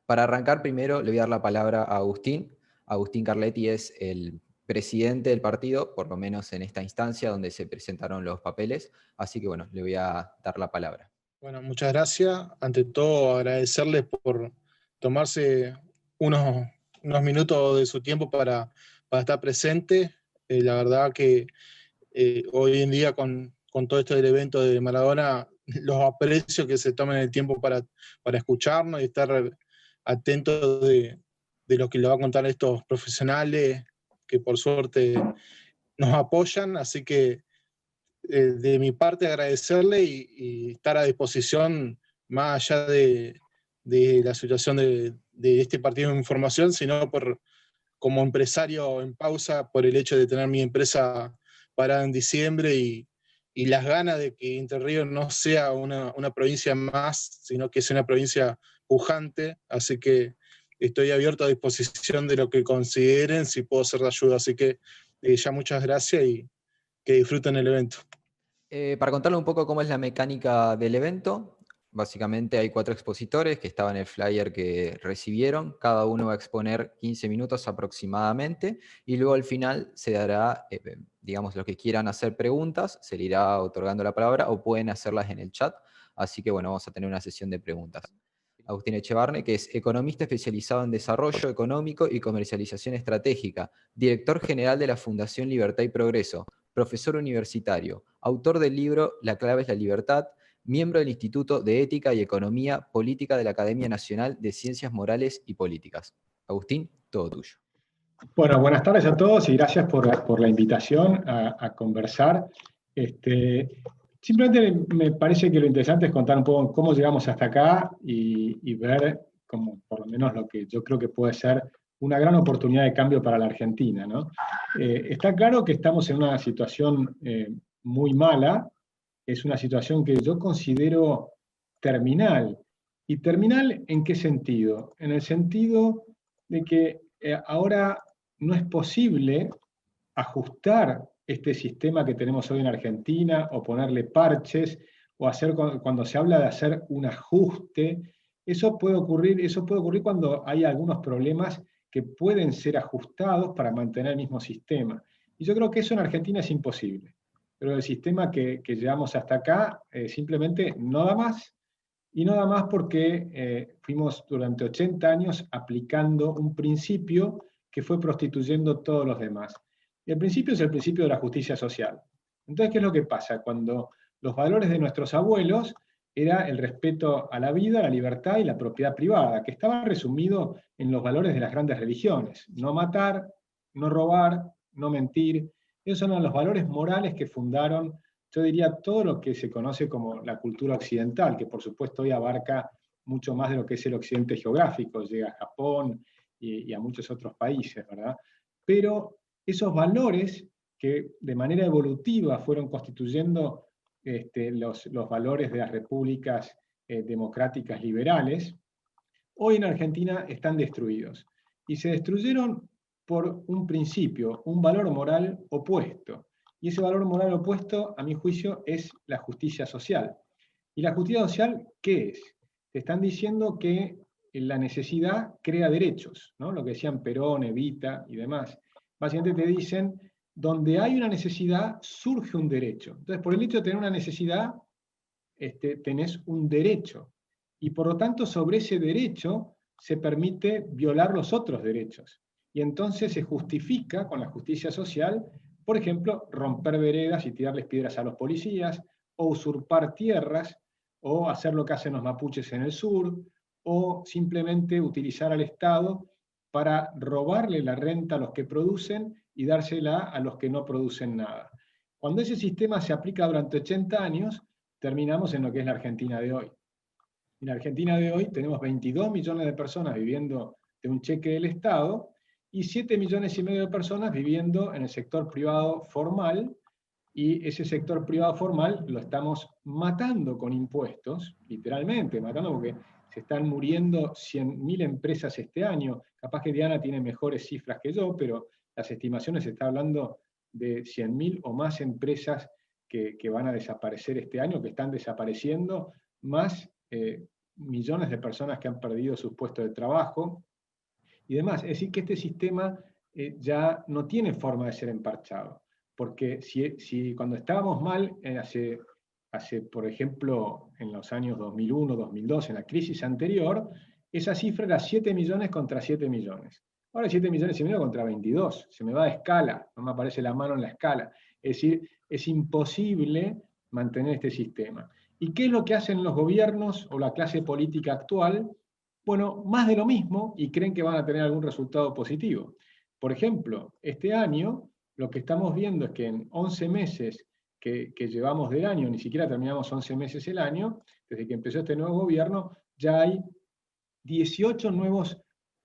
Para arrancar, primero le voy a dar la palabra a Agustín. Agustín Carletti es el presidente del partido, por lo menos en esta instancia donde se presentaron los papeles. Así que bueno, le voy a dar la palabra. Bueno, muchas gracias. Ante todo, agradecerles por tomarse unos, unos minutos de su tiempo para estar presente. La verdad que hoy en día con todo esto del evento de Maradona, los aprecio que se tomen el tiempo para escucharnos y estar atentos de lo que le va a contar estos profesionales que por suerte nos apoyan. Así que de mi parte agradecerle y estar a disposición más allá de la situación de este partido de información, sino como empresario en pausa por el hecho de tener mi empresa parada en diciembre y las ganas de que Entre Ríos no sea una provincia más, sino que sea una provincia pujante. Así que estoy abierto a disposición de lo que consideren, si puedo ser de ayuda. Así que ya muchas gracias y que disfruten el evento. Para contarle un poco cómo es la mecánica del evento, básicamente hay 4 expositores que estaban en el flyer que recibieron, cada uno va a exponer 15 minutos aproximadamente, y luego al final se dará, digamos, los que quieran hacer preguntas, se le irá otorgando la palabra o pueden hacerlas en el chat, así que bueno, vamos a tener una sesión de preguntas. Agustín Echevarne, que es economista especializado en desarrollo económico y comercialización estratégica, director general de la Fundación Libertad y Progreso, profesor universitario, autor del libro La clave es la libertad, miembro del Instituto de Ética y Economía Política de la Academia Nacional de Ciencias Morales y Políticas. Agustín, todo tuyo. Bueno, buenas tardes a todos y gracias por la invitación a conversar. Simplemente me parece que lo interesante es contar un poco cómo llegamos hasta acá y ver como por lo menos lo que yo creo que puede ser una gran oportunidad de cambio para la Argentina, ¿no? Está claro que estamos en una situación muy mala, es una situación que yo considero terminal. ¿Y terminal en qué sentido? En el sentido de que ahora no es posible ajustar este sistema que tenemos hoy en Argentina o ponerle parches o hacer cuando se habla de hacer un ajuste. Eso puede ocurrir cuando hay algunos problemas que pueden ser ajustados para mantener el mismo sistema. Y yo creo que eso en Argentina es imposible. Pero el sistema que llevamos hasta acá simplemente no da más. Y no da más porque fuimos durante 80 años aplicando un principio que fue prostituyendo todos los demás. Y el principio es el principio de la justicia social. Entonces, ¿qué es lo que pasa? Cuando los valores de nuestros abuelos era el respeto a la vida, la libertad y la propiedad privada, que estaba resumido en los valores de las grandes religiones. No matar, no robar, no mentir. Esos son los valores morales que fundaron, yo diría, todo lo que se conoce como la cultura occidental, que por supuesto hoy abarca mucho más de lo que es el occidente geográfico, llega a Japón y a muchos otros países, ¿verdad? Pero esos que de manera evolutiva fueron constituyendo los valores de las repúblicas democráticas liberales, hoy en Argentina están destruidos. Y se destruyeron por un principio, un valor moral opuesto. Y ese valor moral opuesto, a mi juicio, es la justicia social. ¿Y la justicia social qué es? Te están diciendo que la necesidad crea derechos, ¿no? Lo que decían Perón, Evita y demás. Básicamente te dicen, donde hay una necesidad, surge un derecho. Entonces, por el hecho de tener una necesidad, tenés un derecho. Y por lo tanto, sobre ese derecho se permite violar los otros derechos. Y entonces se justifica con la justicia social, por ejemplo, romper veredas y tirarles piedras a los policías, o usurpar tierras, o hacer lo que hacen los mapuches en el sur, o simplemente utilizar al Estado para robarle la renta a los que producen y dársela a los que no producen nada. Cuando ese sistema se aplica durante 80 años, terminamos en lo que es la Argentina de hoy. En la Argentina de hoy tenemos 22 millones de personas viviendo de un cheque del Estado y 7,5 millones de personas viviendo en el sector privado formal, y ese sector privado formal lo estamos matando con impuestos, literalmente, matando porque se están muriendo 100.000 empresas este año. Capaz que Diana tiene mejores cifras que yo, pero las estimaciones se está hablando de 100.000 o más empresas que van a desaparecer este año, que están desapareciendo, más millones de personas que han perdido sus puestos de trabajo y demás. Es decir, que este sistema ya no tiene forma de ser emparchado. Porque si cuando estábamos mal, hace, por ejemplo, en los años 2001, 2002, en la crisis anterior, esa cifra era 7 millones contra 7 millones. Ahora 7 millones y medio contra 22. Se me va de escala, no me aparece la mano en la escala. Es decir, es imposible mantener este sistema. ¿Y qué es lo que hacen los gobiernos o la clase política actual? Bueno, más de lo mismo y creen que van a tener algún resultado positivo. Por ejemplo, este año lo que estamos viendo es que en 11 meses que llevamos del año, ni siquiera terminamos 11 meses el año, desde que empezó este nuevo gobierno, ya hay 18 nuevos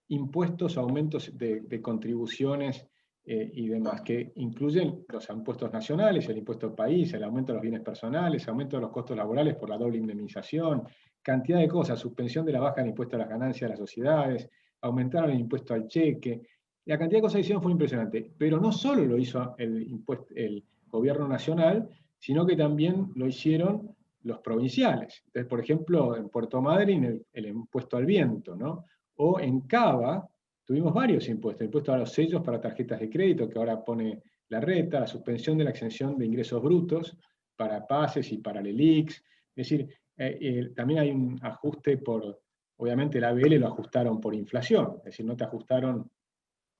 impuestos, aumentos de contribuciones y demás, que incluyen los impuestos nacionales, el impuesto al país, el aumento de los bienes personales, aumento de los costos laborales por la doble indemnización, cantidad de cosas, suspensión de la baja del impuesto a las ganancias de las sociedades, aumentaron el impuesto al cheque. La cantidad de cosas que hicieron fue impresionante, pero no solo lo hizo el gobierno nacional, sino que también lo hicieron los provinciales. Entonces, por ejemplo, en Puerto Madryn el impuesto al viento, ¿no? O en Cava tuvimos varios impuestos, el impuesto a los sellos para tarjetas de crédito, que ahora pone la reta, la suspensión de la exención de ingresos brutos para PASES y para el ELIX. Es decir, también hay un ajuste obviamente el ABL lo ajustaron por inflación, es decir, no te ajustaron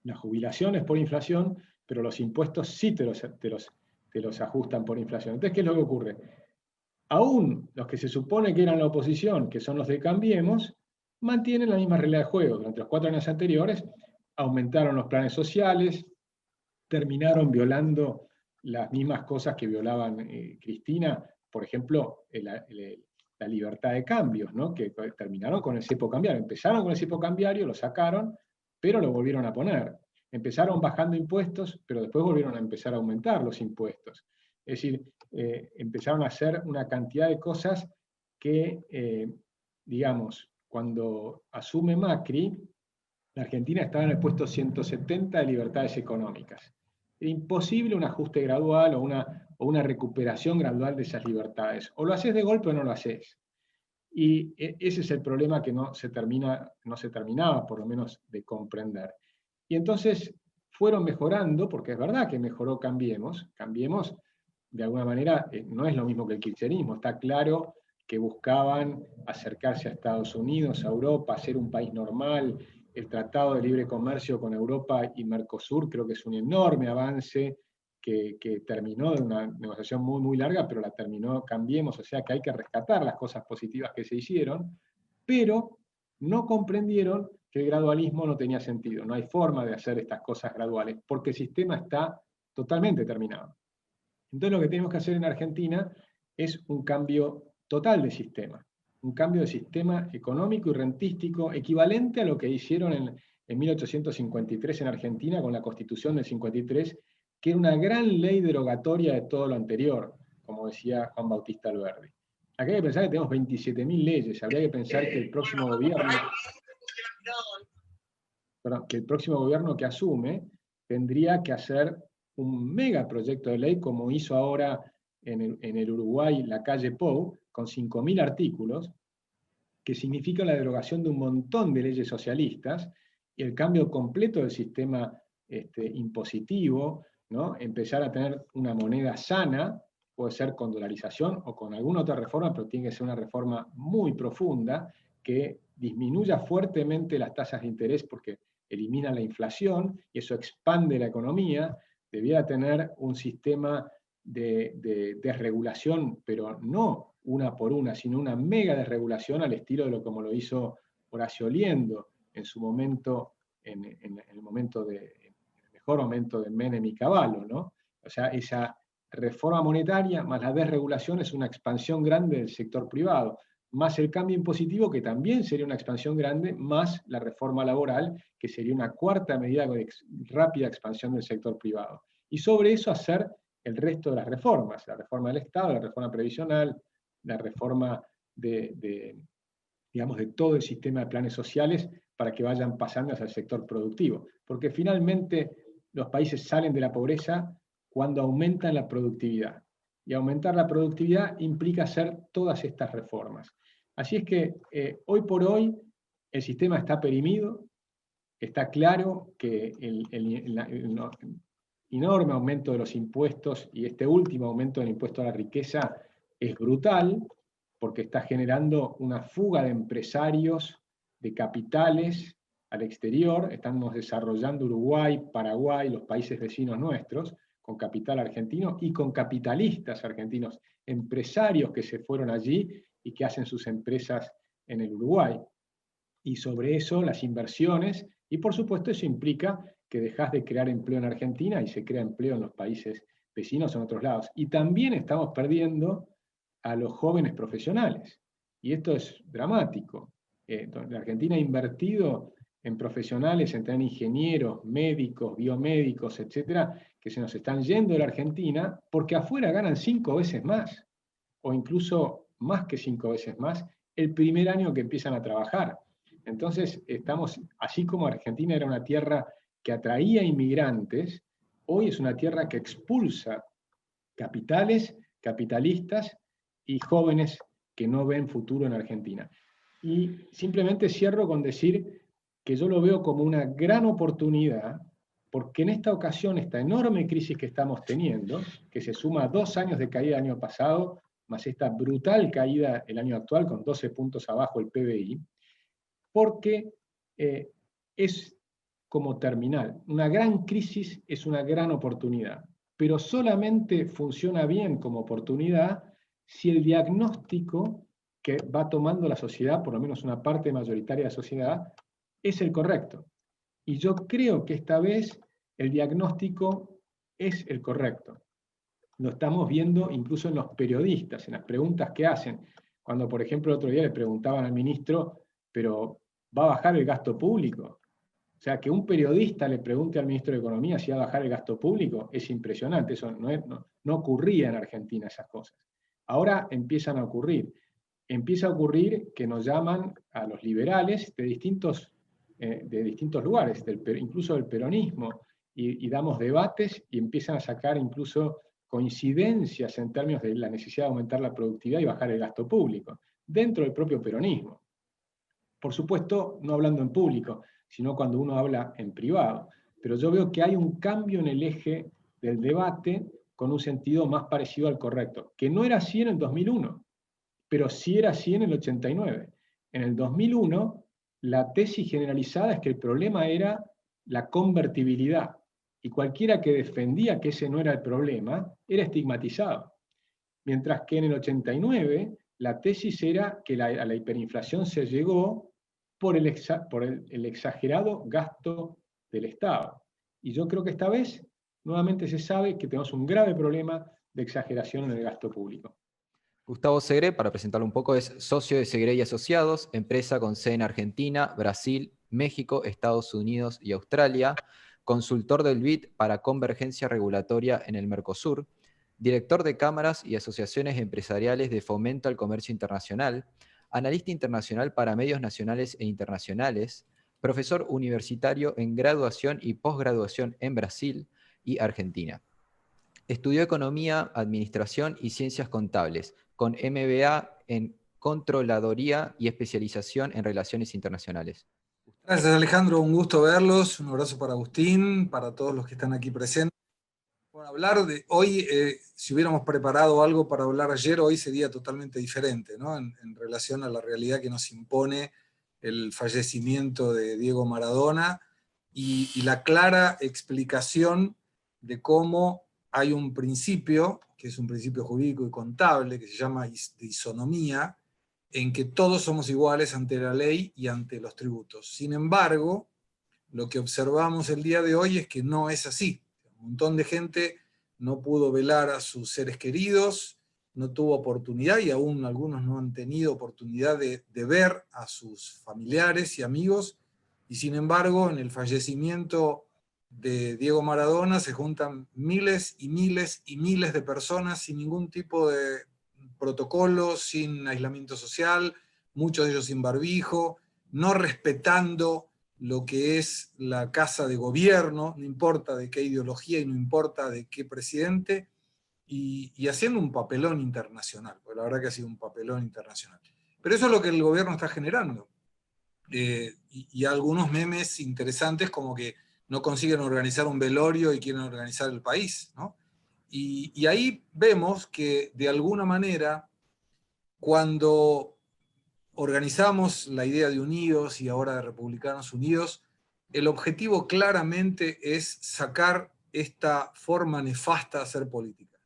las jubilaciones por inflación, pero los impuestos sí te los ajustan por inflación. Entonces, ¿qué es lo que ocurre? Aún los que se supone que eran la oposición, que son los de Cambiemos, mantienen la misma regla de juego. Durante los 4 años anteriores aumentaron los planes sociales, terminaron violando las mismas cosas que violaban Cristina, por ejemplo, la libertad de cambios, ¿no? Que terminaron con el cepo cambiario. Empezaron con el cepo cambiario, lo sacaron, pero lo volvieron a poner. Empezaron bajando impuestos, pero después volvieron a empezar a aumentar los impuestos. Es decir, empezaron a hacer una cantidad de cosas que, digamos, cuando asume Macri, la Argentina estaba en el puesto 170 de libertades económicas. Era imposible un ajuste gradual o una recuperación gradual de esas libertades. O lo haces de golpe o no lo haces. Y ese es el problema que no se terminaba, por lo menos, de comprender. Y entonces fueron mejorando, porque es verdad que mejoró Cambiemos. Cambiemos, de alguna manera, no es lo mismo que el kirchnerismo. Está claro que buscaban acercarse a Estados Unidos, a Europa, ser un país normal. El Tratado de Libre Comercio con Europa y Mercosur creo que es un enorme avance que terminó de una negociación muy, muy larga, pero la terminó Cambiemos, o sea que hay que rescatar las cosas positivas que se hicieron, pero no comprendieron que el gradualismo no tenía sentido, no hay forma de hacer estas cosas graduales, porque el sistema está totalmente terminado. Entonces lo que tenemos que hacer en Argentina es un cambio total de sistema, un cambio de sistema económico y rentístico equivalente a lo que hicieron en 1853 en Argentina con la Constitución del 53, que era una gran ley derogatoria de todo lo anterior, como decía Juan Bautista Alberdi. Acá hay que pensar que tenemos 27.000 leyes, habría que pensar que el próximo gobierno que asume tendría que hacer un megaproyecto de ley como hizo ahora en el Uruguay la calle Pou, con 5.000 artículos, que significa la derogación de un montón de leyes socialistas y el cambio completo del sistema impositivo, ¿no? Empezar a tener una moneda sana, puede ser con dolarización o con alguna otra reforma, pero tiene que ser una reforma muy profunda que disminuya fuertemente las tasas de interés porque elimina la inflación y eso expande la economía. Debiera tener un sistema de desregulación, pero no una por una, sino una mega desregulación al estilo de como lo hizo Horacio Liendo en su momento, en el mejor momento de Menem y Cavallo, ¿no? O sea, esa reforma monetaria más la desregulación es una expansión grande del sector privado, más el cambio impositivo, que también sería una expansión grande, más la reforma laboral, que sería una cuarta medida de rápida expansión del sector privado. Y sobre eso hacer el resto de las reformas, la reforma del Estado, la reforma previsional, la reforma digamos, de todo el sistema de planes sociales para que vayan pasando hacia el sector productivo. Porque finalmente los países salen de la pobreza cuando aumentan la productividad. Y aumentar la productividad implica hacer todas estas reformas. Así es que hoy por hoy el sistema está perimido, está claro que el enorme aumento de los impuestos y este último aumento del impuesto a la riqueza es brutal, porque está generando una fuga de empresarios, de capitales al exterior. Estamos desarrollando Uruguay, Paraguay, los países vecinos nuestros, con capital argentino y con capitalistas argentinos, empresarios que se fueron allí y que hacen sus empresas en el Uruguay. Y sobre eso las inversiones, y por supuesto eso implica que dejas de crear empleo en Argentina y se crea empleo en los países vecinos o en otros lados. Y también estamos perdiendo a los jóvenes profesionales. Y esto es dramático. La Argentina ha invertido en profesionales, en tener ingenieros, médicos, biomédicos, etcétera, que se nos están yendo de la Argentina porque afuera ganan 5 veces más, o incluso más que 5 veces más, el primer año que empiezan a trabajar. Entonces, estamos, así como Argentina era una tierra que atraía inmigrantes, hoy es una tierra que expulsa capitales, capitalistas y jóvenes que no ven futuro en Argentina. Y simplemente cierro con decir que yo lo veo como una gran oportunidad, porque en esta ocasión, esta enorme crisis que estamos teniendo, que se suma a 2 años de caída del año pasado, más esta brutal caída el año actual, con 12 puntos abajo el PBI, porque es como terminal. Una gran crisis es una gran oportunidad, pero solamente funciona bien como oportunidad si el diagnóstico que va tomando la sociedad, por lo menos una parte mayoritaria de la sociedad, es el correcto. Y yo creo que esta vez el diagnóstico es el correcto. Lo estamos viendo incluso en los periodistas, en las preguntas que hacen. Cuando, por ejemplo, el otro día le preguntaban al ministro, pero ¿va a bajar el gasto público? O sea, que un periodista le pregunte al ministro de Economía si va a bajar el gasto público es impresionante. Eso no ocurría en Argentina, esas cosas. Ahora empiezan a ocurrir. Empieza a ocurrir que nos llaman a los liberales de distintos lugares, incluso del peronismo, y damos debates y empiezan a sacar incluso coincidencias en términos de la necesidad de aumentar la productividad y bajar el gasto público, dentro del propio peronismo. Por supuesto, no hablando en público, sino cuando uno habla en privado. Pero yo veo que hay un cambio en el eje del debate con un sentido más parecido al correcto, que no era así en el 2001, pero sí era así en el 89. En el 2001, la tesis generalizada es que el problema era la convertibilidad, y cualquiera que defendía que ese no era el problema, era estigmatizado. Mientras que en el 89, la tesis era que a la hiperinflación se llegó por el exagerado gasto del Estado. Y yo creo que esta vez, nuevamente se sabe que tenemos un grave problema de exageración en el gasto público. Gustavo Segre, para presentarlo un poco, es socio de Segre y Asociados, empresa con sede en Argentina, Brasil, México, Estados Unidos y Australia, consultor del BID para convergencia regulatoria en el Mercosur, director de cámaras y asociaciones empresariales de fomento al comercio internacional, analista internacional para medios nacionales e internacionales, profesor universitario en graduación y posgraduación en Brasil y Argentina. Estudió Economía, Administración y Ciencias Contables, con MBA en Controladoría y especialización en Relaciones Internacionales. Gracias, Alejandro, un gusto verlos, un abrazo para Agustín, para todos los que están aquí presentes. Bueno, hablar de hoy, si hubiéramos preparado algo para hablar ayer, hoy sería totalmente diferente, ¿no? En relación a la realidad que nos impone el fallecimiento de Diego Maradona y la clara explicación de cómo hay un principio, que es un principio jurídico y contable, que se llama de isonomía, en que todos somos iguales ante la ley y ante los tributos. Sin embargo, lo que observamos el día de hoy es que no es así. Un montón de gente no pudo velar a sus seres queridos, no tuvo oportunidad, y aún algunos no han tenido oportunidad de ver a sus familiares y amigos, y sin embargo, en el fallecimiento de Diego Maradona se juntan miles y miles y miles de personas sin ningún tipo de protocolo, sin aislamiento social, muchos de ellos sin barbijo, no respetando lo que es la casa de gobierno, no importa de qué ideología y no importa de qué presidente, y haciendo un papelón internacional, porque la verdad que ha sido un papelón internacional. Pero eso es lo que el gobierno está generando. Y algunos memes interesantes como que no consiguen organizar un velorio y quieren organizar el país, ¿no? Y ahí vemos que de alguna manera, cuando organizamos la idea de Unidos y ahora de Republicanos Unidos, el objetivo claramente es sacar esta forma nefasta de hacer política,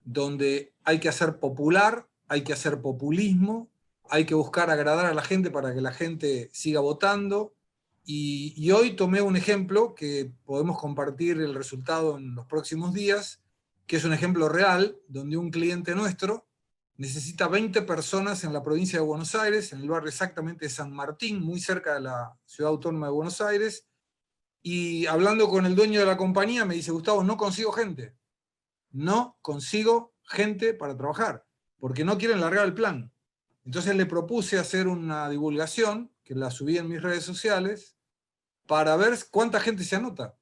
donde hay que hacer popular, hay que hacer populismo, hay que buscar agradar a la gente para que la gente siga votando. Y hoy tomé un ejemplo que podemos compartir el resultado en los próximos días, que es un ejemplo real, donde un cliente nuestro necesita 20 personas en la provincia de Buenos Aires, en el barrio exactamente de San Martín, muy cerca de la ciudad autónoma de Buenos Aires, y hablando con el dueño de la compañía me dice: Gustavo, no consigo gente. No consigo gente para trabajar, porque no quieren largar el plan. Entonces le propuse hacer una divulgación, que la subí en mis redes sociales, para ver cuánta gente se anota.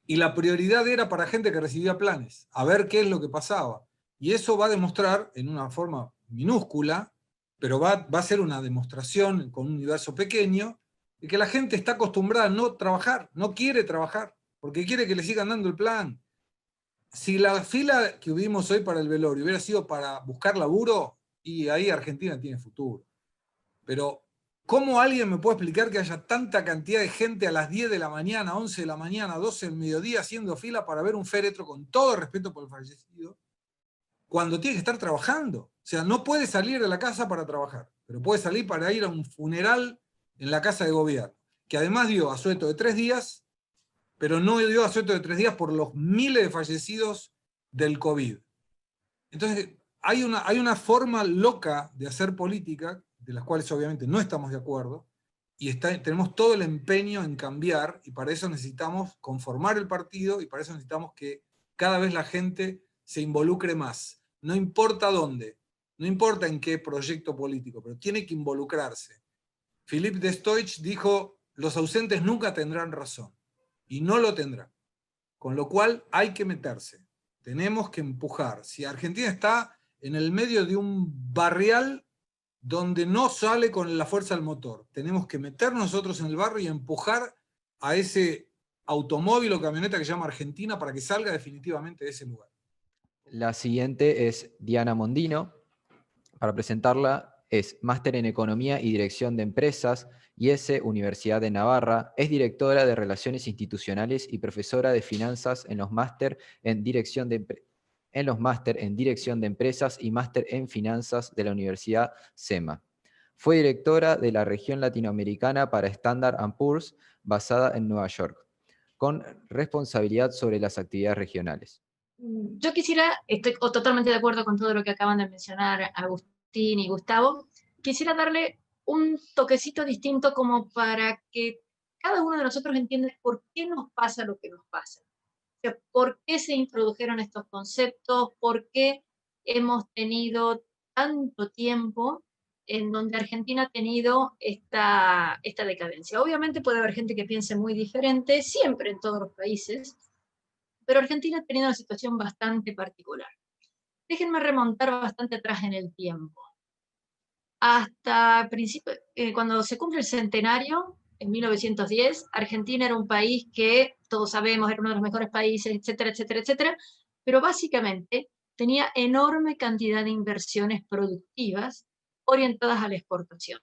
Y la prioridad era para gente que recibía planes, a ver qué es lo que pasaba. Y eso va a demostrar, en una forma minúscula, pero va a ser una demostración con un universo pequeño, de que la gente está acostumbrada a no trabajar, no quiere trabajar, porque quiere que le sigan dando el plan. Si la fila que vimos hoy para el velorio hubiera sido para buscar laburo, y ahí Argentina tiene futuro. Pero, ¿cómo alguien me puede explicar que haya tanta cantidad de gente a las 10 de la mañana, 11 de la mañana, 12 del mediodía haciendo fila para ver un féretro, con todo respeto por el fallecido, cuando tiene que estar trabajando? O sea, no puede salir de la casa para trabajar, pero puede salir para ir a un funeral en la casa de gobierno, que además dio asueto de 3 días, pero no dio asueto de 3 días por los miles de fallecidos del COVID. Entonces, hay una forma loca de hacer política, de las cuales obviamente no estamos de acuerdo, y tenemos todo el empeño en cambiar, y para eso necesitamos conformar el partido, y para eso necesitamos que cada vez la gente se involucre más. No importa dónde, no importa en qué proyecto político, pero tiene que involucrarse. Philippe de Stoich dijo: los ausentes nunca tendrán razón, y no lo tendrán. Con lo cual hay que meterse. Tenemos que empujar. Si Argentina está en el medio de un barrial donde no sale con la fuerza del motor, tenemos que meter nosotros en el barrio y empujar a ese automóvil o camioneta que se llama Argentina para que salga definitivamente de ese lugar. La siguiente es Diana Mondino. Para presentarla, es máster en Economía y Dirección de Empresas, IESE, Universidad de Navarra. Es directora de Relaciones Institucionales y profesora de Finanzas en los máster en Dirección de Empresas y máster en Finanzas de la Universidad SEMA. Fue directora de la región latinoamericana para Standard & Poor's, basada en Nueva York, con responsabilidad sobre las actividades regionales. Yo estoy totalmente de acuerdo con todo lo que acaban de mencionar Agustín y Gustavo. Quisiera darle un toquecito distinto como para que cada uno de nosotros entienda por qué nos pasa lo que nos pasa. O sea, por qué se introdujeron estos conceptos, por qué hemos tenido tanto tiempo en donde Argentina ha tenido esta decadencia. Obviamente puede haber gente que piense muy diferente, siempre en todos los países, pero Argentina ha tenido una situación bastante particular. Déjenme remontar bastante atrás en el tiempo. Hasta cuando se cumple el centenario, en 1910, Argentina era un país que, todos sabemos, era uno de los mejores países, etcétera, etcétera, etcétera, pero básicamente tenía enorme cantidad de inversiones productivas orientadas a la exportación.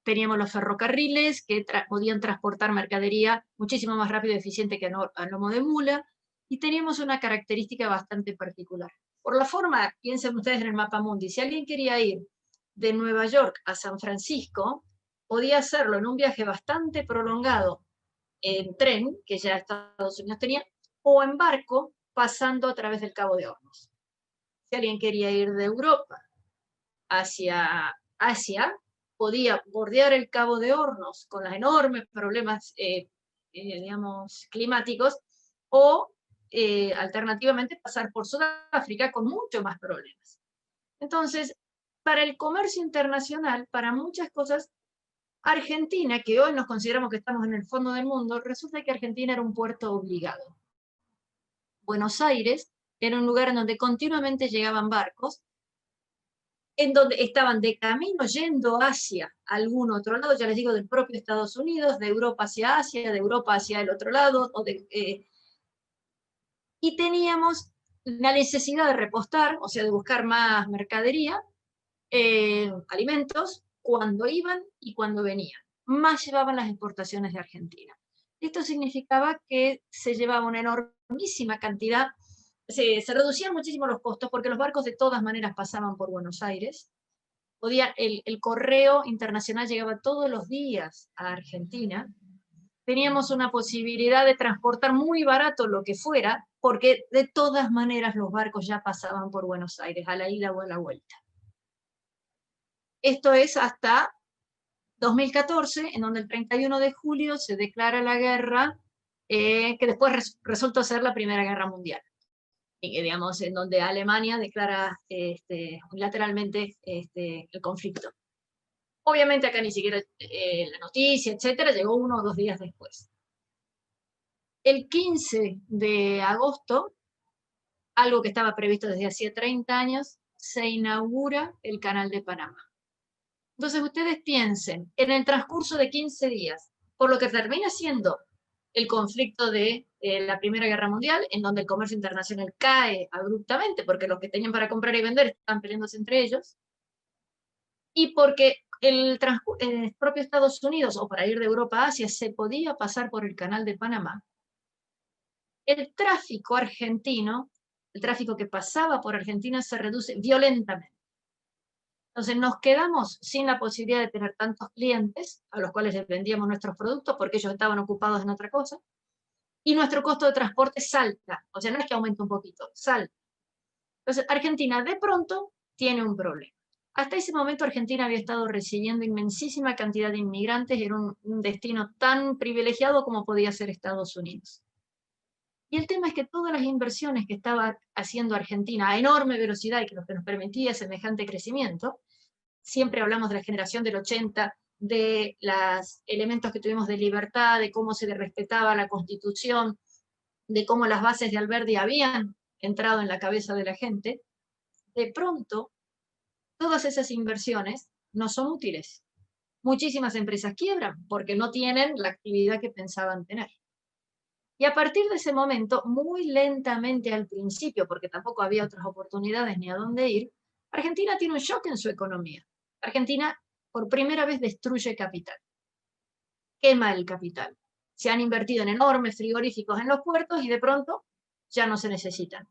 Teníamos los ferrocarriles que podían transportar mercadería muchísimo más rápido y eficiente que a lomo de mula, y teníamos una característica bastante particular. Por la forma, piensen ustedes en el mapa mundi, si alguien quería ir de Nueva York a San Francisco, podía hacerlo en un viaje bastante prolongado en tren, que ya Estados Unidos tenía, o en barco, pasando a través del Cabo de Hornos. Si alguien quería ir de Europa hacia Asia, podía bordear el Cabo de Hornos con los enormes problemas digamos, climáticos, o alternativamente pasar por Sudáfrica con mucho más problemas. Entonces, para el comercio internacional, para muchas cosas, Argentina, que hoy nos consideramos que estamos en el fondo del mundo, resulta que Argentina era un puerto obligado. Buenos Aires era un lugar en donde continuamente llegaban barcos, en donde estaban de camino yendo hacia algún otro lado, ya les digo, del propio Estados Unidos, de Europa hacia Asia, de Europa hacia el otro lado, y teníamos la necesidad de repostar, o sea, de buscar más mercadería, alimentos, cuando iban y cuando venían. Más llevaban las exportaciones de Argentina. Esto significaba que se llevaba una enormísima cantidad, se reducían muchísimo los costos porque los barcos de todas maneras pasaban por Buenos Aires. El correo internacional llegaba todos los días a Argentina. Teníamos una posibilidad de transportar muy barato lo que fuera, porque de todas maneras los barcos ya pasaban por Buenos Aires, a la ida o a la vuelta. Esto es hasta 2014, en donde el 31 de julio se declara la guerra, que después resultó ser la Primera Guerra Mundial. Digamos, en donde Alemania declara unilateralmente el conflicto. Obviamente acá ni siquiera la noticia, etcétera, llegó 1 o 2 días después. El 15 de agosto, algo que estaba previsto desde hacía 30 años, se inaugura el Canal de Panamá. Entonces ustedes piensen, en el transcurso de 15 días, por lo que termina siendo el conflicto de la Primera Guerra Mundial, en donde el comercio internacional cae abruptamente, porque los que tenían para comprar y vender están peleándose entre ellos, y porque el propio Estados Unidos, o para ir de Europa a Asia, se podía pasar por el Canal de Panamá, el tráfico argentino, el tráfico que pasaba por Argentina se reduce violentamente. Entonces nos quedamos sin la posibilidad de tener tantos clientes a los cuales les vendíamos nuestros productos porque ellos estaban ocupados en otra cosa, y nuestro costo de transporte salta, o sea, no es que aumente un poquito, salta. Entonces Argentina de pronto tiene un problema. Hasta ese momento Argentina había estado recibiendo inmensísima cantidad de inmigrantes, era un destino tan privilegiado como podía ser Estados Unidos. Y el tema es que todas las inversiones que estaba haciendo Argentina a enorme velocidad y que lo que nos permitía semejante crecimiento, siempre hablamos de la generación del 80, de los elementos que tuvimos de libertad, de cómo se le respetaba la Constitución, de cómo las bases de Alberdi habían entrado en la cabeza de la gente, de pronto todas esas inversiones no son útiles. Muchísimas empresas quiebran porque no tienen la actividad que pensaban tener. Y a partir de ese momento, muy lentamente al principio, porque tampoco había otras oportunidades ni a dónde ir, Argentina tiene un shock en su economía. Argentina, por primera vez, destruye capital. Quema el capital. Se han invertido en enormes frigoríficos en los puertos y de pronto ya no se necesitan.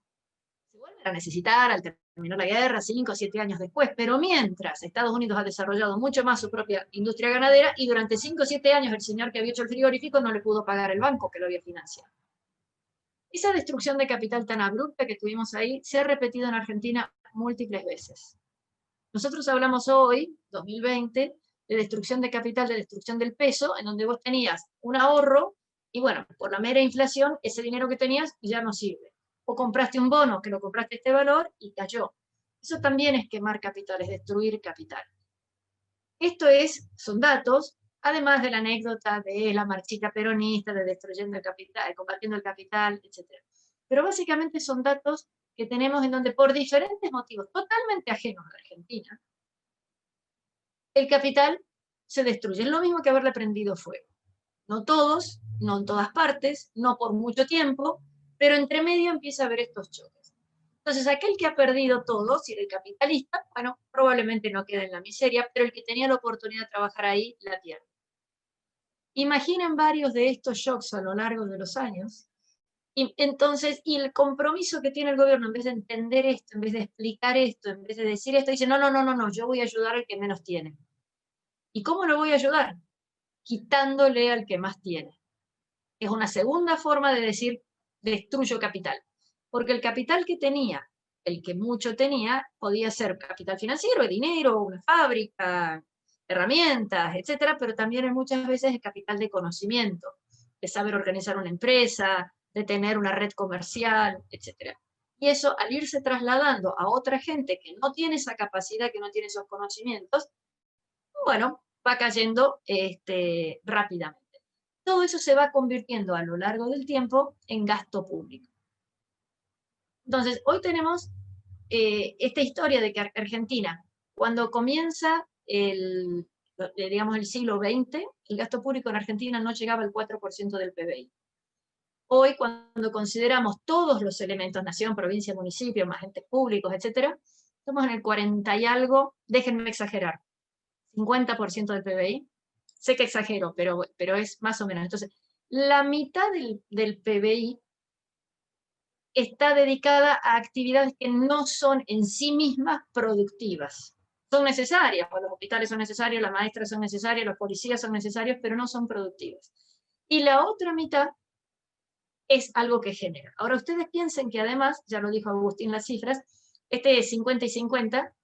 Se vuelven a necesitar al terminar la guerra, 5 o 7 años después, pero mientras Estados Unidos ha desarrollado mucho más su propia industria ganadera y durante 5 o 7 años el señor que había hecho el frigorífico no le pudo pagar el banco que lo había financiado. Esa destrucción de capital tan abrupta que tuvimos ahí se ha repetido en Argentina múltiples veces. Nosotros hablamos hoy, 2020, de destrucción de capital, de destrucción del peso, en donde vos tenías un ahorro y bueno, por la mera inflación, ese dinero que tenías ya no sirve. O compraste un bono que lo compraste a este valor y cayó. Eso también es quemar capital, es destruir capital. Esto son datos, además de la anécdota de la marchita peronista, de destruyendo el capital, combatiendo el capital, etc. Pero básicamente son datos que tenemos en donde por diferentes motivos totalmente ajenos a la Argentina, el capital se destruye. Es lo mismo que haberle prendido fuego. No todos, no en todas partes, no por mucho tiempo, pero entre medio empieza a haber estos choques. Entonces, aquel que ha perdido todo, si era el capitalista, bueno, probablemente no queda en la miseria, pero el que tenía la oportunidad de trabajar ahí, la pierde. Imaginen varios de estos shocks a lo largo de los años, y entonces, y el compromiso que tiene el gobierno, en vez de entender esto, en vez de explicar esto, en vez de decir esto, dice, no, yo voy a ayudar al que menos tiene. ¿Y cómo lo voy a ayudar? Quitándole al que más tiene. Es una segunda forma de decir, destruyo capital. Porque el capital que tenía, el que mucho tenía, podía ser capital financiero, dinero, una fábrica, herramientas, etcétera, pero también muchas veces el capital de conocimiento, de saber organizar una empresa, de tener una red comercial, etcétera. Y eso, al irse trasladando a otra gente que no tiene esa capacidad, que no tiene esos conocimientos, bueno, va cayendo rápidamente. Todo eso se va convirtiendo a lo largo del tiempo en gasto público. Entonces, hoy tenemos esta historia de que Argentina Cuando comienza digamos, el siglo XX, el gasto público en Argentina no llegaba al 4% del PBI. Hoy, cuando consideramos todos los elementos, nación, provincia, municipio, más entes públicos, etc., estamos en el 40 y algo, déjenme exagerar, 50% del PBI. Sé que exagero, pero es más o menos. Entonces, la mitad del PBI está dedicada a actividades que no son en sí mismas productivas. Son necesarias, los hospitales son necesarios, las maestras son necesarias, los policías son necesarios, pero no son productivas. Y la otra mitad es algo que genera. Ahora ustedes piensen que además, ya lo dijo Agustín las cifras, este es 50 y 50,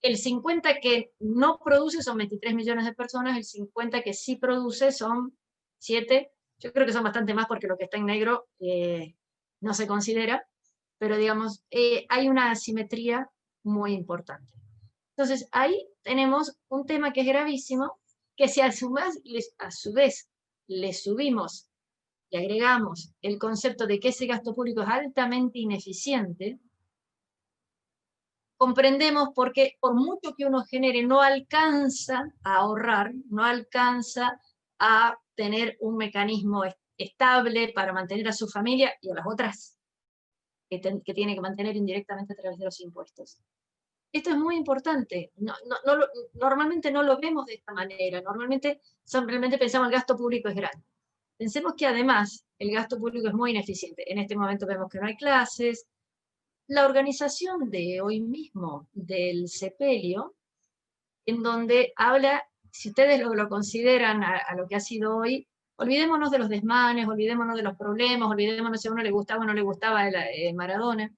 el 50 que no produce son 23 millones de personas, el 50 que sí produce son 7, yo creo que son bastante más porque lo que está en negro no se considera, pero digamos, hay una asimetría muy importante. Entonces, ahí tenemos un tema que es gravísimo, que si a su vez le subimos y agregamos el concepto de que ese gasto público es altamente ineficiente, comprendemos por qué, por mucho que uno genere, no alcanza a ahorrar, no alcanza a tener un mecanismo estable para mantener a su familia y a las otras que tiene que mantener indirectamente a través de los impuestos. Esto es muy importante. Normalmente no lo vemos de esta manera. Normalmente simplemente pensamos que el gasto público es grande. Pensemos que además el gasto público es muy ineficiente. En este momento vemos que no hay clases. La organización de hoy mismo del sepelio, en donde habla, si ustedes lo consideran a lo que ha sido hoy, olvidémonos de los desmanes, olvidémonos de los problemas, olvidémonos si a uno le gustaba o no le gustaba Maradona.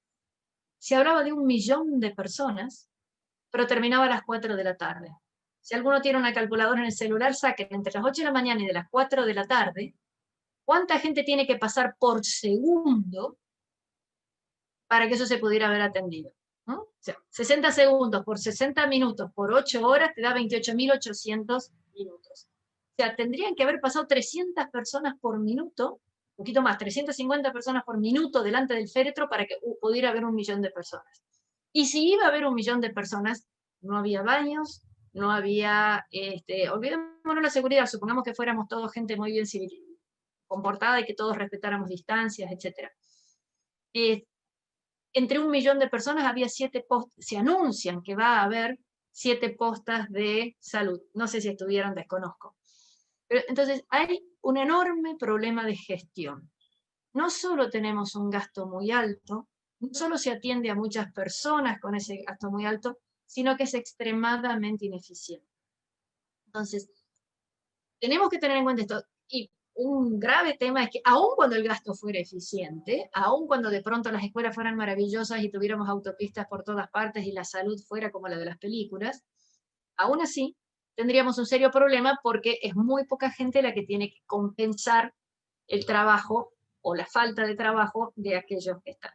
Se hablaba de 1 millón de personas, pero terminaba a las 4 de la tarde. Si alguno tiene una calculadora en el celular, saquen entre las 8 de la mañana y de las 4 de la tarde, ¿cuánta gente tiene que pasar por segundo para que eso se pudiera haber atendido? ¿No? O sea, 60 segundos por 60 minutos por 8 horas te da 28.800 minutos. O sea, tendrían que haber pasado 300 personas por minuto, un poquito más, 350 personas por minuto delante del féretro para que pudiera haber 1 millón de personas. Y si iba a haber 1 millón de personas, no había baños, no había, olvidémonos la seguridad, supongamos que fuéramos todos gente muy bien civil, comportada y que todos respetáramos distancias, etc. Entre 1 millón de personas había 7 postas, se anuncian que va a haber 7 postas de salud. No sé si estuvieron, desconozco. Pero, entonces, hay un enorme problema de gestión. No solo tenemos un gasto muy alto, no solo se atiende a muchas personas con ese gasto muy alto, sino que es extremadamente ineficiente. Entonces, tenemos que tener en cuenta esto. Y un grave tema es que aun cuando el gasto fuera eficiente, aun cuando de pronto las escuelas fueran maravillosas y tuviéramos autopistas por todas partes y la salud fuera como la de las películas, aún así tendríamos un serio problema porque es muy poca gente la que tiene que compensar el trabajo o la falta de trabajo de aquellos que están.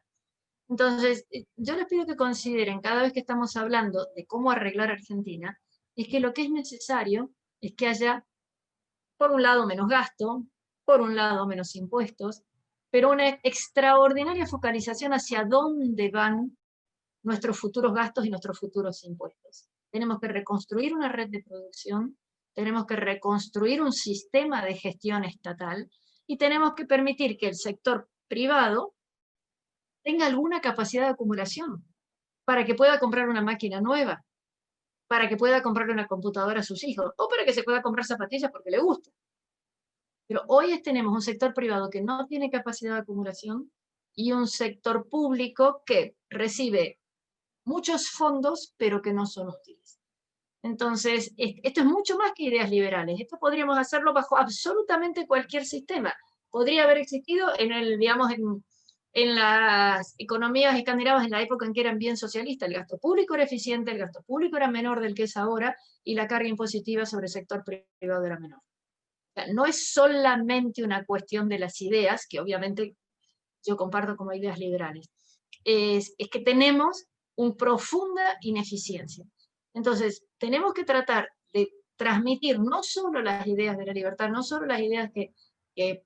Entonces, yo les pido que consideren cada vez que estamos hablando de cómo arreglar Argentina, es que lo que es necesario es que haya, por un lado, menos gasto, por un lado, menos impuestos, pero una extraordinaria focalización hacia dónde van nuestros futuros gastos y nuestros futuros impuestos. Tenemos que reconstruir una red de producción, tenemos que reconstruir un sistema de gestión estatal y tenemos que permitir que el sector privado tenga alguna capacidad de acumulación para que pueda comprar una máquina nueva, para que pueda comprar una computadora a sus hijos, o para que se pueda comprar zapatillas porque le gusta. Pero hoy tenemos un sector privado que no tiene capacidad de acumulación y un sector público que recibe muchos fondos, pero que no son útiles. Entonces, esto es mucho más que ideas liberales. Esto podríamos hacerlo bajo absolutamente cualquier sistema. Podría haber existido en las economías escandinavas en la época en que eran bien socialistas. El gasto público era eficiente, el gasto público era menor del que es ahora, y la carga impositiva sobre el sector privado era menor. O sea, no es solamente una cuestión de las ideas, que obviamente yo comparto como ideas liberales. Es que tenemos una profunda ineficiencia. Entonces, tenemos que tratar de transmitir no solo las ideas de la libertad, no solo las ideas que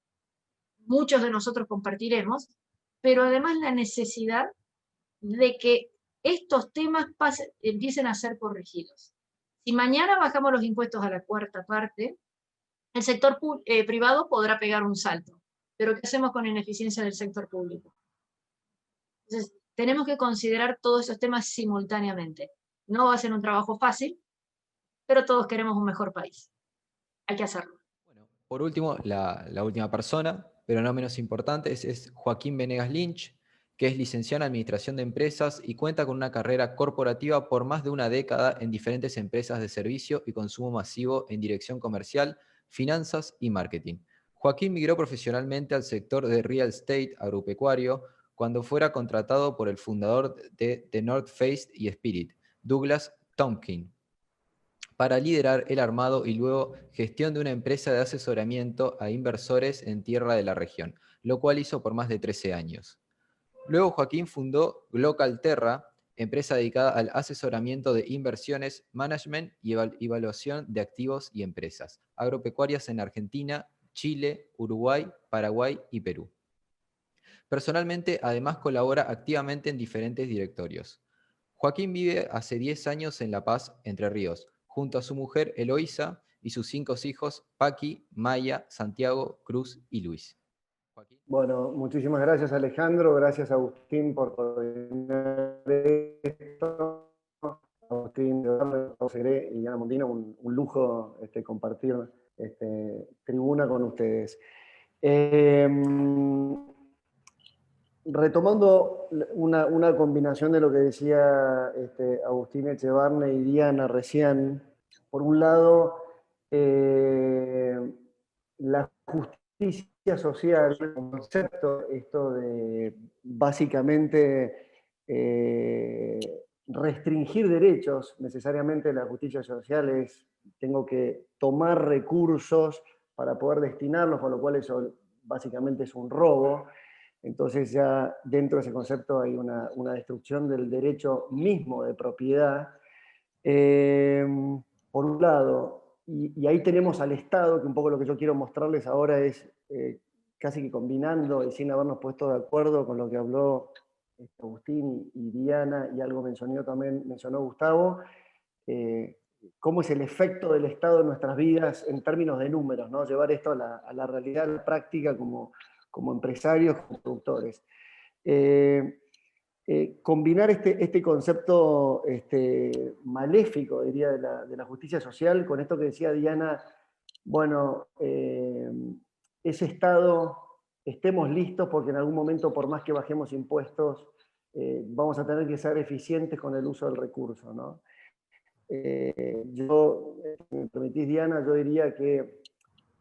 muchos de nosotros compartiremos, pero además la necesidad de que estos temas empiecen a ser corregidos. Si mañana bajamos los impuestos a la cuarta parte, el sector privado podrá pegar un salto. Pero ¿qué hacemos con la ineficiencia del sector público? Entonces, tenemos que considerar todos esos temas simultáneamente. No va a ser un trabajo fácil, pero todos queremos un mejor país. Hay que hacerlo. Bueno, por último, la última persona, pero no menos importante, es Joaquín Venegas Lynch, que es licenciado en Administración de Empresas y cuenta con una carrera corporativa por más de una década en diferentes empresas de servicio y consumo masivo en dirección comercial, finanzas y marketing. Joaquín migró profesionalmente al sector de real estate agropecuario cuando fuera contratado por el fundador de The North Face y Spirit, Douglas Tompkins, para liderar el armado y luego gestión de una empresa de asesoramiento a inversores en tierra de la región, lo cual hizo por más de 13 años. Luego Joaquín fundó Glocalterra, empresa dedicada al asesoramiento de inversiones, management y evaluación de activos y empresas agropecuarias en Argentina, Chile, Uruguay, Paraguay y Perú. Personalmente, además colabora activamente en diferentes directorios. Joaquín vive hace 10 años en La Paz, Entre Ríos, junto a su mujer Eloísa y sus 5 hijos, Paqui, Maya, Santiago, Cruz y Luis. Joaquín. Bueno, muchísimas gracias Alejandro, gracias Agustín por coordinar esto. Agustín y Diana Mondino, un lujo compartir tribuna con ustedes. Retomando una combinación de lo que decía Agustín Echevarne y Diana recién, por un lado, la justicia social, como concepto, esto de básicamente restringir derechos, necesariamente la justicia social es, tengo que tomar recursos para poder destinarlos, con lo cual eso básicamente es un robo. Entonces ya dentro de ese concepto hay una destrucción del derecho mismo de propiedad. Por un lado, y ahí tenemos al Estado, que un poco lo que yo quiero mostrarles ahora es casi que combinando y sin habernos puesto de acuerdo con lo que habló Agustín y Diana, y algo mencionó Gustavo, cómo es el efecto del Estado en nuestras vidas en términos de números, ¿no? Llevar esto a la realidad, a la práctica como empresarios, como productores. Combinar este concepto maléfico, diría, de la justicia social, con esto que decía Diana, bueno, ese Estado, estemos listos porque en algún momento, por más que bajemos impuestos, vamos a tener que ser eficientes con el uso del recurso, ¿no? Yo, si me permitís, Diana, yo diría que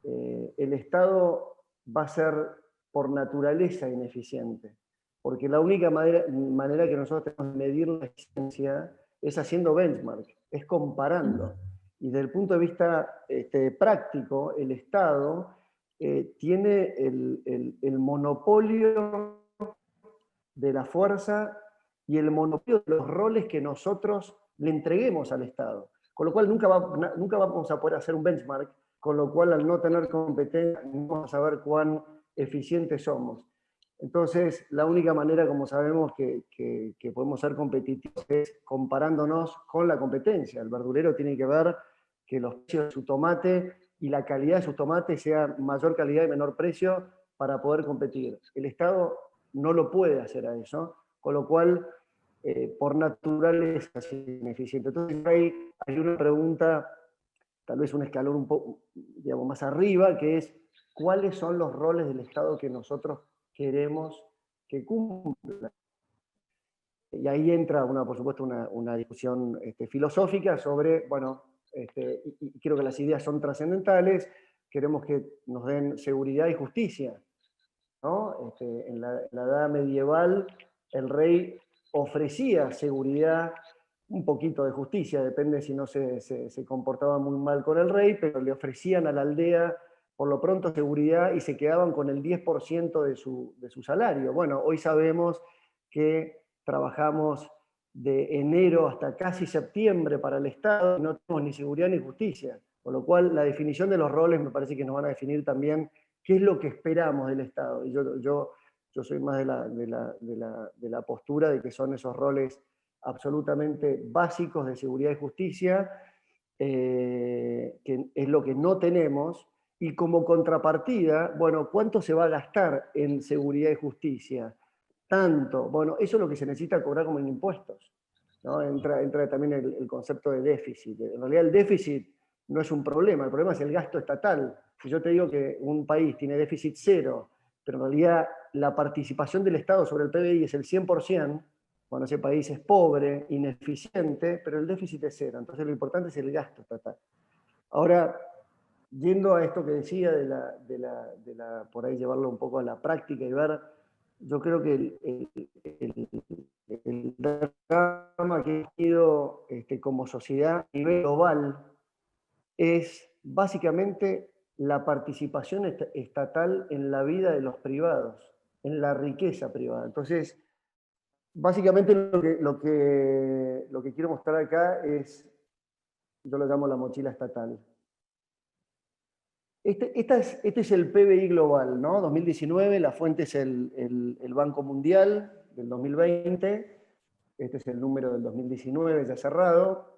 el Estado va a ser por naturaleza ineficiente, porque la única manera que nosotros tenemos de medir la eficiencia es haciendo benchmark, es comparando. Y desde el punto de vista práctico, el Estado tiene el monopolio de la fuerza y el monopolio de los roles que nosotros le entreguemos al Estado. Con lo cual nunca vamos a poder hacer un benchmark, con lo cual al no tener competencia no vamos a saber cuán eficientes somos. Entonces, la única manera, como sabemos, que podemos ser competitivos es comparándonos con la competencia. El verdulero tiene que ver que los precios de su tomate y la calidad de sus tomates sea mayor calidad y menor precio para poder competir. El Estado no lo puede hacer a eso, con lo cual, por naturaleza, es ineficiente. Entonces, hay una pregunta, tal vez un escalón un poco, digamos, más arriba, que es, ¿cuáles son los roles del Estado que nosotros queremos que cumpla? Y ahí entra, por supuesto, una discusión filosófica sobre, bueno, y creo que las ideas son trascendentales, queremos que nos den seguridad y justicia, ¿no? En la edad medieval, el rey ofrecía seguridad, un poquito de justicia, depende si no se comportaba muy mal con el rey, pero le ofrecían a la aldea por lo pronto seguridad y se quedaban con el 10% de su salario. Bueno, hoy sabemos que trabajamos de enero hasta casi septiembre para el Estado y no tenemos ni seguridad ni justicia. Con lo cual, la definición de los roles me parece que nos van a definir también qué es lo que esperamos del Estado. Y yo soy más de la postura de que son esos roles absolutamente básicos de seguridad y justicia, que es lo que no tenemos, y como contrapartida, bueno, ¿cuánto se va a gastar en seguridad y justicia? Tanto, bueno, eso es lo que se necesita cobrar como en impuestos, ¿no? Entra también el concepto de déficit. En realidad el déficit no es un problema, el problema es el gasto estatal. Si yo te digo que un país tiene déficit cero, pero en realidad la participación del Estado sobre el PBI es el 100%, bueno, ese país es pobre, ineficiente, pero el déficit es cero. Entonces lo importante es el gasto estatal. Ahora, yendo a esto que decía por ahí llevarlo un poco a la práctica y ver, yo creo que el drama que ha tenido como sociedad a nivel global es básicamente la participación estatal en la vida de los privados, en la riqueza privada. Entonces, básicamente lo que quiero mostrar acá es, yo lo llamo la mochila estatal. Este es el PBI global, ¿no? 2019, la fuente es el Banco Mundial del 2020, este es el número del 2019 ya cerrado,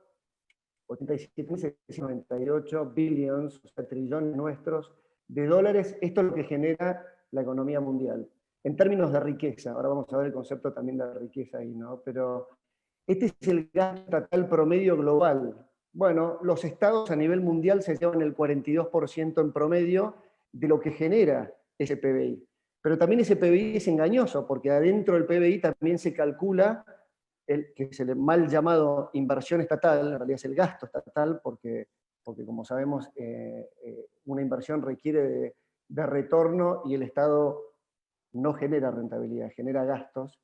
87.698 billions, o sea, trillones nuestros de dólares. Esto es lo que genera la economía mundial. En términos de riqueza, ahora vamos a ver el concepto también de riqueza ahí, ¿no? Pero este es el gasto estatal promedio global. Bueno, los estados a nivel mundial se llevan el 42% en promedio de lo que genera ese PBI. Pero también ese PBI es engañoso, porque adentro del PBI también se calcula que es el mal llamado inversión estatal, en realidad es el gasto estatal, porque como sabemos, una inversión requiere de retorno y el Estado no genera rentabilidad, genera gastos,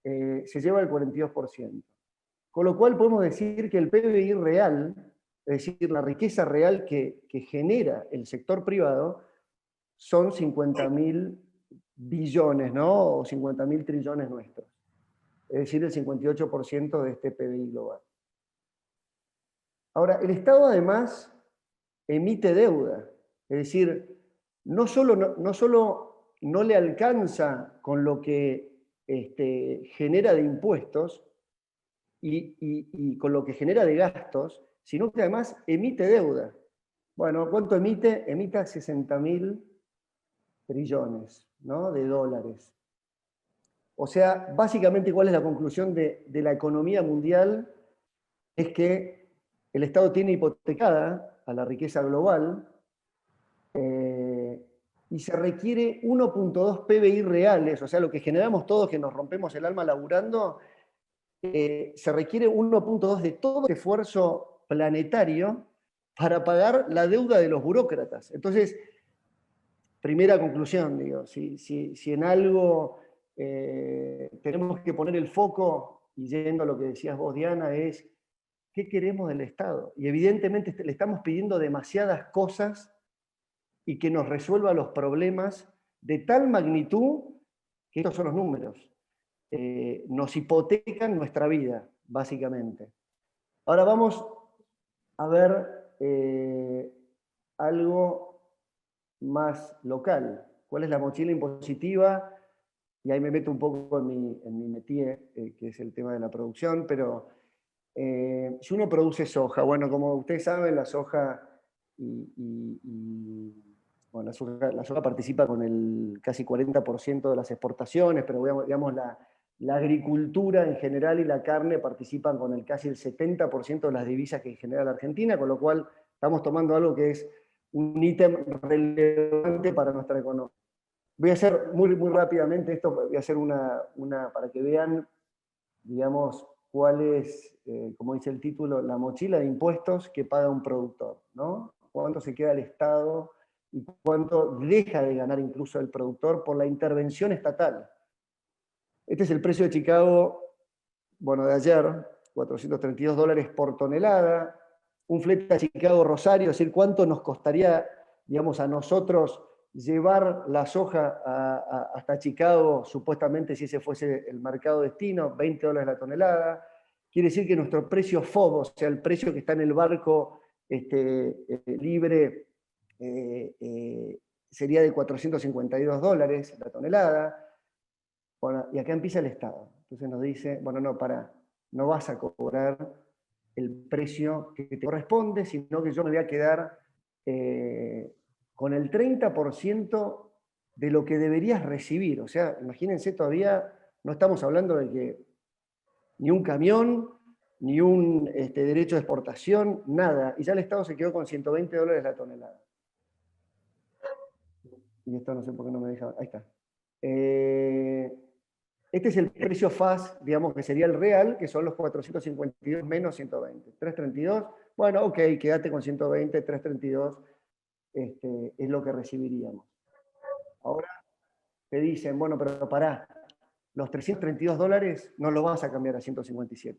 se lleva el 42%. Con lo cual podemos decir que el PBI real, es decir, la riqueza real que genera el sector privado, son 50.000 billones, ¿no? O 50.000 trillones nuestros. Es decir, el 58% de este PBI global. Ahora, el Estado además emite deuda, es decir, no solo no le alcanza con lo que genera de impuestos y con lo que genera de gastos, sino que además emite deuda. Bueno, ¿cuánto emite? Emite 60.000 trillones, ¿no? De dólares. O sea, básicamente, ¿cuál es la conclusión de la economía mundial? Es que el Estado tiene hipotecada a la riqueza global y se requiere 1.2 PBI reales, o sea, lo que generamos todos que nos rompemos el alma laburando, se requiere 1.2 de todo el esfuerzo planetario para pagar la deuda de los burócratas. Entonces, primera conclusión, digo, si en algo tenemos que poner el foco, y yendo a lo que decías vos, Diana, es ¿qué queremos del Estado? Y evidentemente le estamos pidiendo demasiadas cosas y que nos resuelva los problemas de tal magnitud que estos son los números. Nos hipotecan nuestra vida, básicamente. Ahora vamos a ver algo más local. ¿Cuál es la mochila impositiva? Y ahí me meto un poco en mi métier, que es el tema de la producción, pero si uno produce soja, bueno, como ustedes saben, la soja bueno, la soja participa con el casi 40% de las exportaciones, pero digamos la agricultura en general y la carne participan con casi el 70% de las divisas que genera la Argentina, con lo cual estamos tomando algo que es un ítem relevante para nuestra economía. Voy a hacer muy rápidamente esto, voy a hacer para que vean, digamos, cuál es, como dice el título, la mochila de impuestos que paga un productor, ¿no? Cuánto se queda el Estado y cuánto deja de ganar incluso el productor por la intervención estatal. Este es el precio de Chicago, bueno, de ayer, $432 por tonelada. Un flete a Chicago-Rosario, es decir, cuánto nos costaría, digamos, a nosotros llevar la soja hasta Chicago, supuestamente si ese fuese el mercado destino, $20 la tonelada. Quiere decir que nuestro precio FOB, o sea, el precio que está en el barco libre, sería de $452 la tonelada. Bueno, y acá empieza el Estado. Entonces nos dice, bueno, no, pará, no vas a cobrar el precio que te corresponde, sino que yo me voy a quedar con el 30% de lo que deberías recibir. O sea, imagínense, todavía no estamos hablando de que ni un camión, ni un derecho de exportación, nada. Y ya el Estado se quedó con $120 la tonelada. Y esto no sé por qué no me deja... Ahí está. Este es el precio FAS, digamos, que sería el real, que son los 452 menos 120. 332, bueno, ok, quédate con 120, 332 es lo que recibiríamos. Ahora te dicen, bueno, pero pará, los $332 no los vas a cambiar a 157.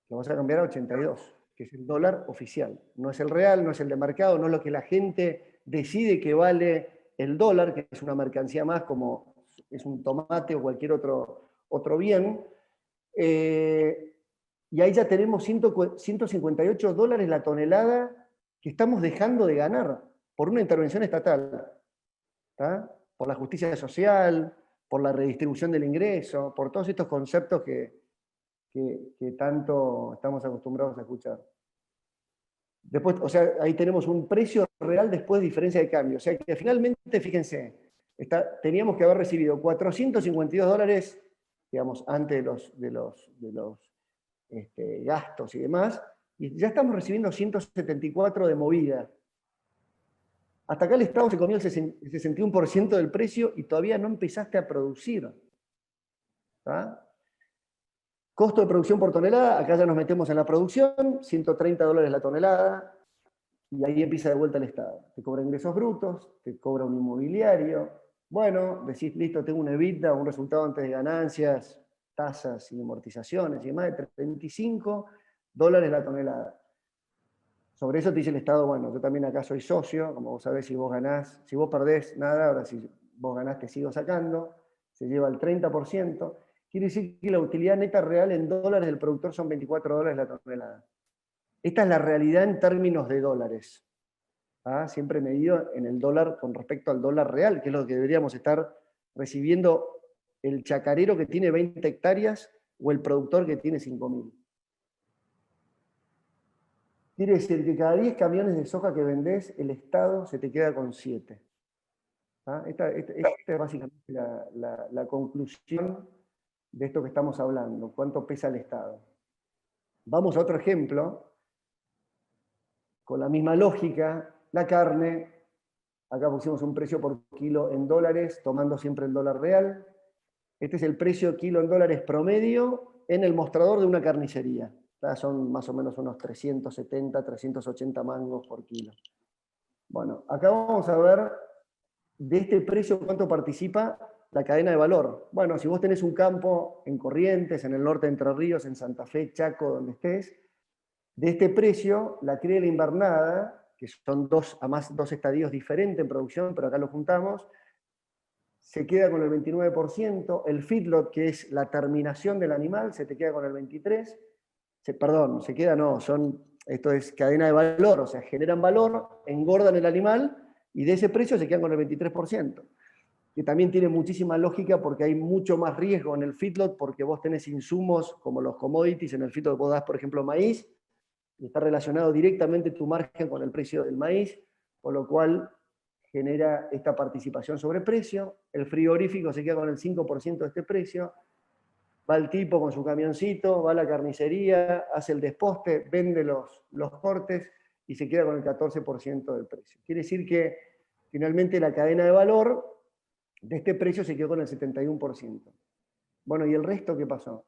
Lo vas a cambiar a 82, que es el dólar oficial. No es el real, no es el de mercado, no es lo que la gente decide que vale el dólar, que es una mercancía más como es un tomate o cualquier otro bien. Y ahí ya tenemos $158 la tonelada que estamos dejando de ganar por una intervención estatal, ¿tá? Por la justicia social, por la redistribución del ingreso, por todos estos conceptos que tanto estamos acostumbrados a escuchar. Después, o sea, ahí tenemos un precio real después de diferencia de cambio. O sea que finalmente, fíjense, teníamos que haber recibido $452, digamos, antes de los gastos y demás, y ya estamos recibiendo 174 de movida. Hasta acá el Estado se comió el 61% del precio y todavía no empezaste a producir. ¿Tá? Costo de producción por tonelada, acá ya nos metemos en la producción, $130 la tonelada, y ahí empieza de vuelta el Estado. Te cobra ingresos brutos, te cobra un inmobiliario. Bueno, decís, listo, tengo una EBITDA, un resultado antes de ganancias, tasas y amortizaciones y demás, de $35 la tonelada. Sobre eso te dice el Estado, bueno, yo también acá soy socio, como vos sabés, si vos ganás, si vos perdés, nada, ahora si vos ganás te sigo sacando, se lleva el 30%. Quiere decir que la utilidad neta real en dólares del productor son $24 la tonelada. Esta es la realidad en términos de dólares. ¿Ah? Siempre medido en el dólar con respecto al dólar real, que es lo que deberíamos estar recibiendo el chacarero que tiene 20 hectáreas o el productor que tiene 5.000. Quiere decir que cada 10 camiones de soja que vendés, el Estado se te queda con 7. ¿Ah? Esta es básicamente la conclusión de esto que estamos hablando, cuánto pesa el Estado. Vamos a otro ejemplo, con la misma lógica, la carne, acá pusimos un precio por kilo en dólares, tomando siempre el dólar real. Este es el precio kilo en dólares promedio en el mostrador de una carnicería. Son más o menos unos 370, 380 mangos por kilo. Bueno, acá vamos a ver de este precio cuánto participa la cadena de valor. Bueno, si vos tenés un campo en Corrientes, en el norte de Entre Ríos, en Santa Fe, Chaco, donde estés, de este precio, la cría y la invernada, que son dos estadios diferentes en producción, pero acá lo juntamos, se queda con el 29%, el feedlot, que es la terminación del animal, se te queda con el 23%, esto es cadena de valor, o sea, generan valor, engordan el animal, y de ese precio se quedan con el 23%. Que también tiene muchísima lógica porque hay mucho más riesgo en el feedlot, porque vos tenés insumos como los commodities, en el feedlot vos das, por ejemplo, maíz, y está relacionado directamente tu margen con el precio del maíz, con lo cual genera esta participación sobre precio. El frigorífico se queda con el 5% de este precio, va el tipo con su camioncito, va a la carnicería, hace el desposte, vende los cortes y se queda con el 14% del precio. Quiere decir que finalmente la cadena de valor de este precio se quedó con el 71%. Bueno, ¿y el resto qué pasó?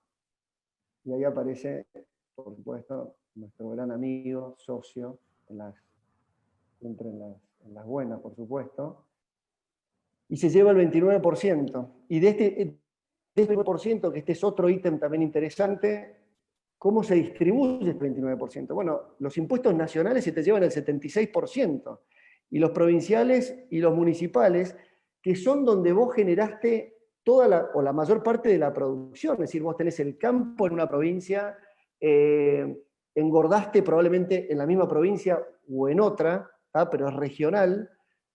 Y ahí aparece, por supuesto, nuestro gran amigo, socio, siempre en las buenas, por supuesto, y se lleva el 29%. Y de este 29%, que este es otro ítem también interesante, ¿cómo se distribuye este 29%? Bueno, los impuestos nacionales se te llevan el 76%, y los provinciales y los municipales, que son donde vos generaste toda la mayor parte de la producción, es decir, vos tenés el campo en una provincia, engordaste probablemente en la misma provincia o en otra, pero es regional,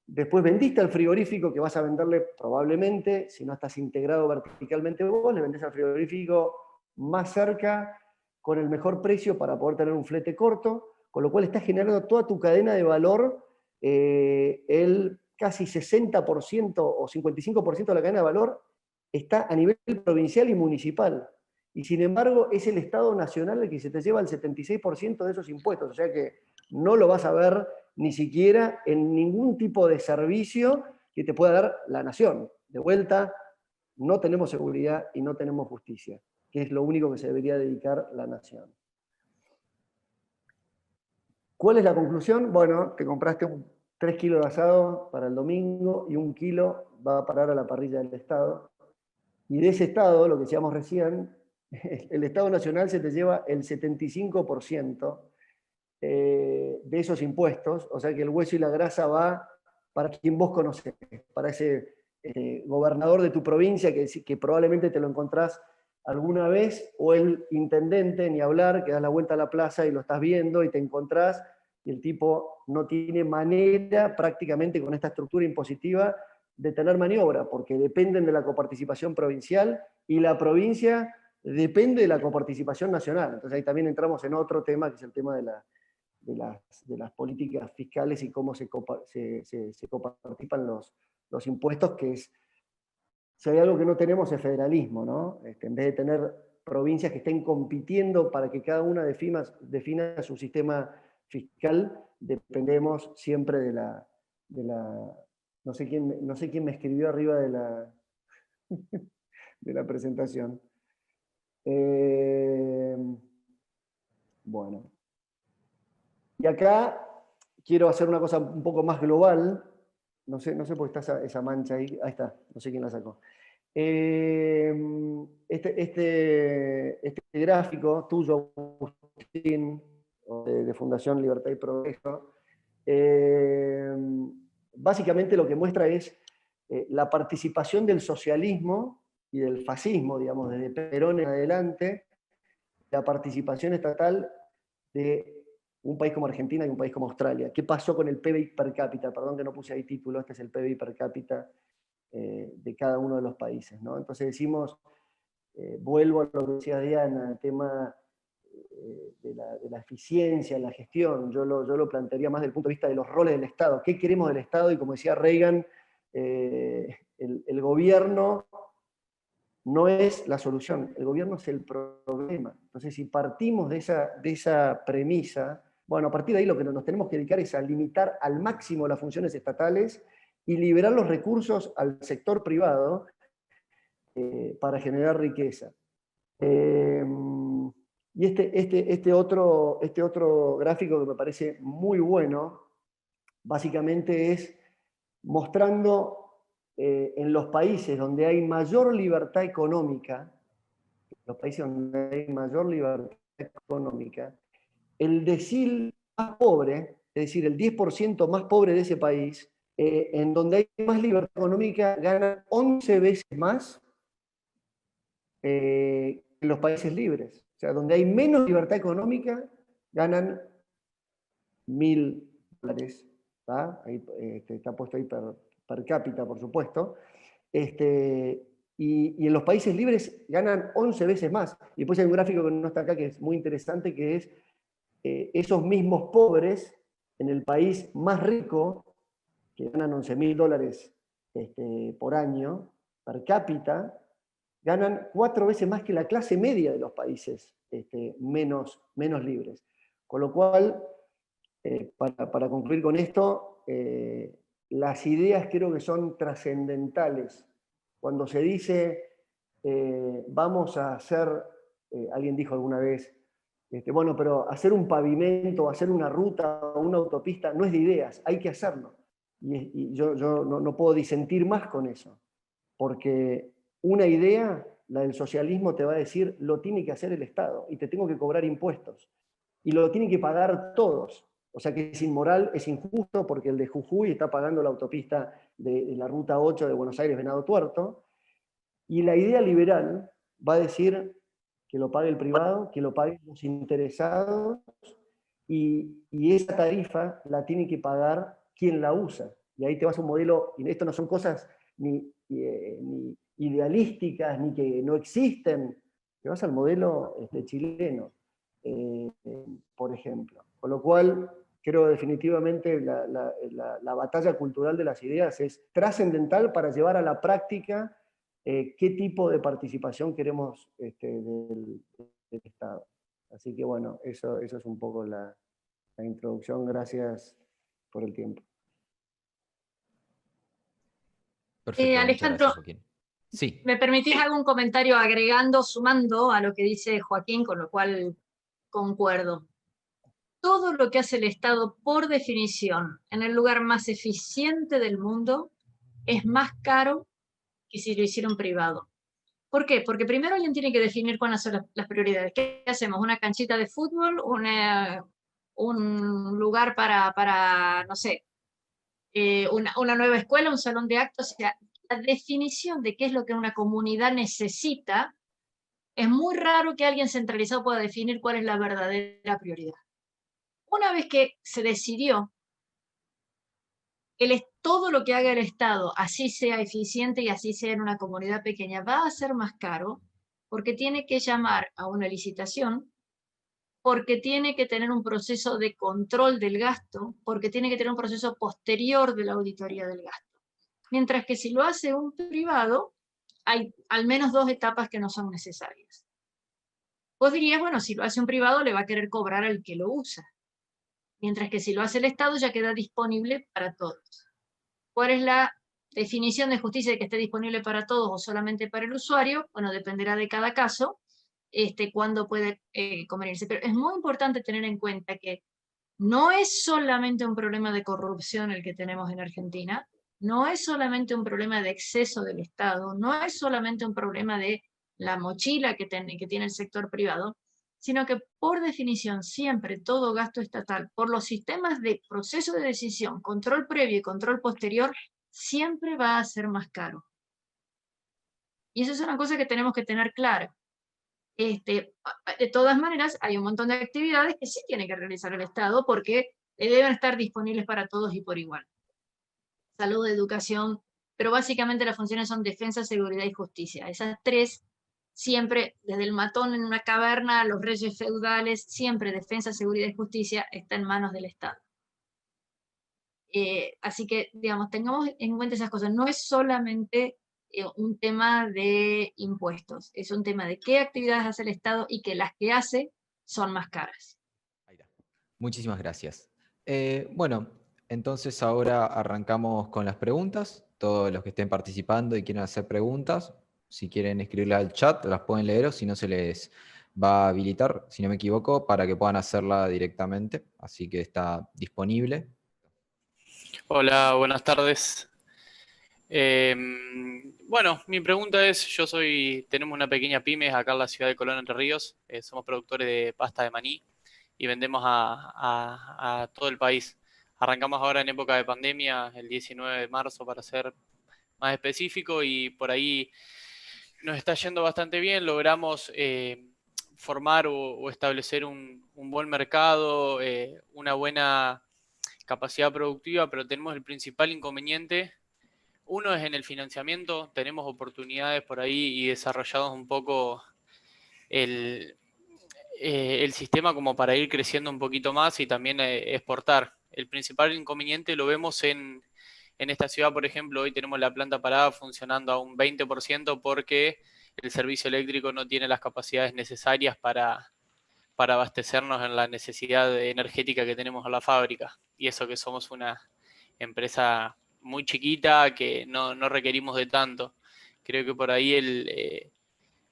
después vendiste al frigorífico que vas a venderle probablemente, si no estás integrado verticalmente vos, le vendés al frigorífico más cerca, con el mejor precio para poder tener un flete corto, con lo cual estás generando toda tu cadena de valor, el casi 60% o 55% de la cadena de valor está a nivel provincial y municipal. Y sin embargo, es el Estado Nacional el que se te lleva el 76% de esos impuestos. O sea que no lo vas a ver ni siquiera en ningún tipo de servicio que te pueda dar la nación. De vuelta, no tenemos seguridad y no tenemos justicia, que es lo único que se debería dedicar la nación. ¿Cuál es la conclusión? Bueno, te compraste 3 kilos de asado para el domingo y 1 kilo va a parar a la parrilla del Estado. Y de ese Estado, lo que decíamos recién, el Estado Nacional se te lleva el 75% de esos impuestos, o sea que el hueso y la grasa va para quien vos conocés, para ese gobernador de tu provincia que probablemente te lo encontrás alguna vez, o el intendente, ni hablar, que das la vuelta a la plaza y lo estás viendo y te encontrás, y el tipo no tiene manera prácticamente con esta estructura impositiva de tener maniobra, porque dependen de la coparticipación provincial y la provincia depende de la coparticipación nacional. Entonces ahí también entramos en otro tema, que es el tema de las políticas fiscales y cómo se coparticipan los impuestos, que es, si hay algo que no tenemos es federalismo, ¿no? En vez de tener provincias que estén compitiendo para que cada una defina su sistema fiscal, dependemos siempre de la no sé quién me escribió arriba de la presentación. Bueno. Y acá quiero hacer una cosa un poco más global. No sé por qué está esa mancha ahí. Ahí está, no sé quién la sacó. Este gráfico tuyo, Agustín, de Fundación Libertad y Progreso, básicamente lo que muestra es la participación del socialismo y del fascismo, digamos, desde Perón en adelante, la participación estatal de un país como Argentina y un país como Australia. ¿Qué pasó con el PBI per cápita? Perdón que no puse ahí título, este es el PBI per cápita de cada uno de los países, ¿no? Entonces decimos, vuelvo a lo que decía Diana, el tema de la eficiencia, la gestión, yo lo plantearía más desde el punto de vista de los roles del Estado. ¿Qué queremos del Estado? Y como decía Reagan, el gobierno no es la solución, el gobierno es el problema. Entonces, si partimos de esa premisa, bueno, a partir de ahí lo que nos tenemos que dedicar es a limitar al máximo las funciones estatales y liberar los recursos al sector privado para generar riqueza. Y este otro gráfico que me parece muy bueno, básicamente es mostrando en los países donde hay mayor libertad económica, el decil más pobre, es decir, el 10% más pobre de ese país, en donde hay más libertad económica, gana 11 veces más que los países libres. O sea, donde hay menos libertad económica, ganan $1.000. Ahí, está puesto ahí per cápita, por supuesto. Y en los países libres ganan 11 veces más. Y después hay un gráfico que no está acá, que es muy interesante, que es esos mismos pobres en el país más rico, que ganan $11.000 por año, per cápita, ganan 4 veces más que la clase media de los países menos libres. Con lo cual, para concluir con esto, las ideas creo que son trascendentales. Cuando se dice, vamos a hacer, alguien dijo alguna vez, bueno, pero hacer un pavimento, hacer una ruta o una autopista no es de ideas, hay que hacerlo. Y yo no puedo disentir más con eso, porque una idea, la del socialismo, te va a decir, lo tiene que hacer el Estado, y te tengo que cobrar impuestos, y lo tienen que pagar todos. O sea que es inmoral, es injusto, porque el de Jujuy está pagando la autopista de la Ruta 8 de Buenos Aires-Venado Tuerto, y la idea liberal va a decir que lo pague el privado, que lo paguen los interesados, y esa tarifa la tiene que pagar quien la usa. Y ahí te vas a un modelo, y esto no son cosas ni idealísticas, ni que no existen. te vas al modelo chileno, por ejemplo. Con lo cual, creo definitivamente la batalla cultural de las ideas es trascendental para llevar a la práctica qué tipo de participación queremos del Estado. Así que bueno, eso es un poco la introducción. Gracias por el tiempo. Perfecto, Alejandro, muchas gracias, Joaquín. Sí. ¿me permitís algún comentario agregando, sumando a lo que dice Joaquín, con lo cual concuerdo? Todo lo que hace el Estado, por definición, en el lugar más eficiente del mundo, es más caro que si lo hiciera un privado. ¿Por qué? Porque primero alguien tiene que definir cuáles son las prioridades. ¿Qué hacemos? ¿Una canchita de fútbol? ¿Un lugar para no sé, una nueva escuela, un salón de actos? O sea, la definición de qué es lo que una comunidad necesita, es muy raro que alguien centralizado pueda definir cuál es la verdadera prioridad. Una vez que se decidió todo lo que haga el Estado, así sea eficiente y así sea en una comunidad pequeña, va a ser más caro porque tiene que llamar a una licitación, porque tiene que tener un proceso de control del gasto, porque tiene que tener un proceso posterior de la auditoría del gasto. Mientras que si lo hace un privado, hay al menos 2 etapas que no son necesarias. Vos dirías, bueno, si lo hace un privado le va a querer cobrar al que lo usa. Mientras que si lo hace el Estado ya queda disponible para todos. ¿Cuál es la definición de justicia de que esté disponible para todos o solamente para el usuario? Bueno, dependerá de cada caso, cuándo puede convenirse. Pero es muy importante tener en cuenta que no es solamente un problema de corrupción el que tenemos en Argentina, no es solamente un problema de exceso del Estado, no es solamente un problema de la mochila que tiene el sector privado, sino que por definición siempre todo gasto estatal, por los sistemas de proceso de decisión, control previo y control posterior, siempre va a ser más caro. Y eso es una cosa que tenemos que tener clara. De todas maneras, hay un montón de actividades que sí tiene que realizar el Estado porque deben estar disponibles para todos y por igual. Salud, educación, pero básicamente las funciones son defensa, seguridad y justicia. Esas 3, siempre, desde el matón en una caverna, los reyes feudales, siempre defensa, seguridad y justicia está en manos del Estado. Así que, digamos, tengamos en cuenta esas cosas. No es solamente un tema de impuestos, es un tema de qué actividades hace el Estado y que las que hace son más caras. Muchísimas gracias. Bueno, entonces ahora arrancamos con las preguntas. Todos los que estén participando y quieran hacer preguntas, si quieren escribirlas al chat, las pueden leer o si no se les va a habilitar, si no me equivoco, para que puedan hacerla directamente. Así que está disponible. Hola, buenas tardes. Bueno, mi pregunta es, tenemos una pequeña pyme acá en la ciudad de Colón, Entre Ríos. Somos productores de pasta de maní y vendemos a todo el país. Arrancamos ahora en época de pandemia, el 19 de marzo para ser más específico, y por ahí nos está yendo bastante bien. Logramos formar o establecer un buen mercado, una buena capacidad productiva, pero tenemos el principal inconveniente. Uno es en el financiamiento. Tenemos oportunidades por ahí y desarrollamos un poco el sistema como para ir creciendo un poquito más y también exportar. El principal inconveniente lo vemos en esta ciudad, por ejemplo. Hoy tenemos la planta parada funcionando a un 20% porque el servicio eléctrico no tiene las capacidades necesarias para abastecernos en la necesidad energética que tenemos en la fábrica. Y eso que somos una empresa muy chiquita, que no requerimos de tanto. Creo que por ahí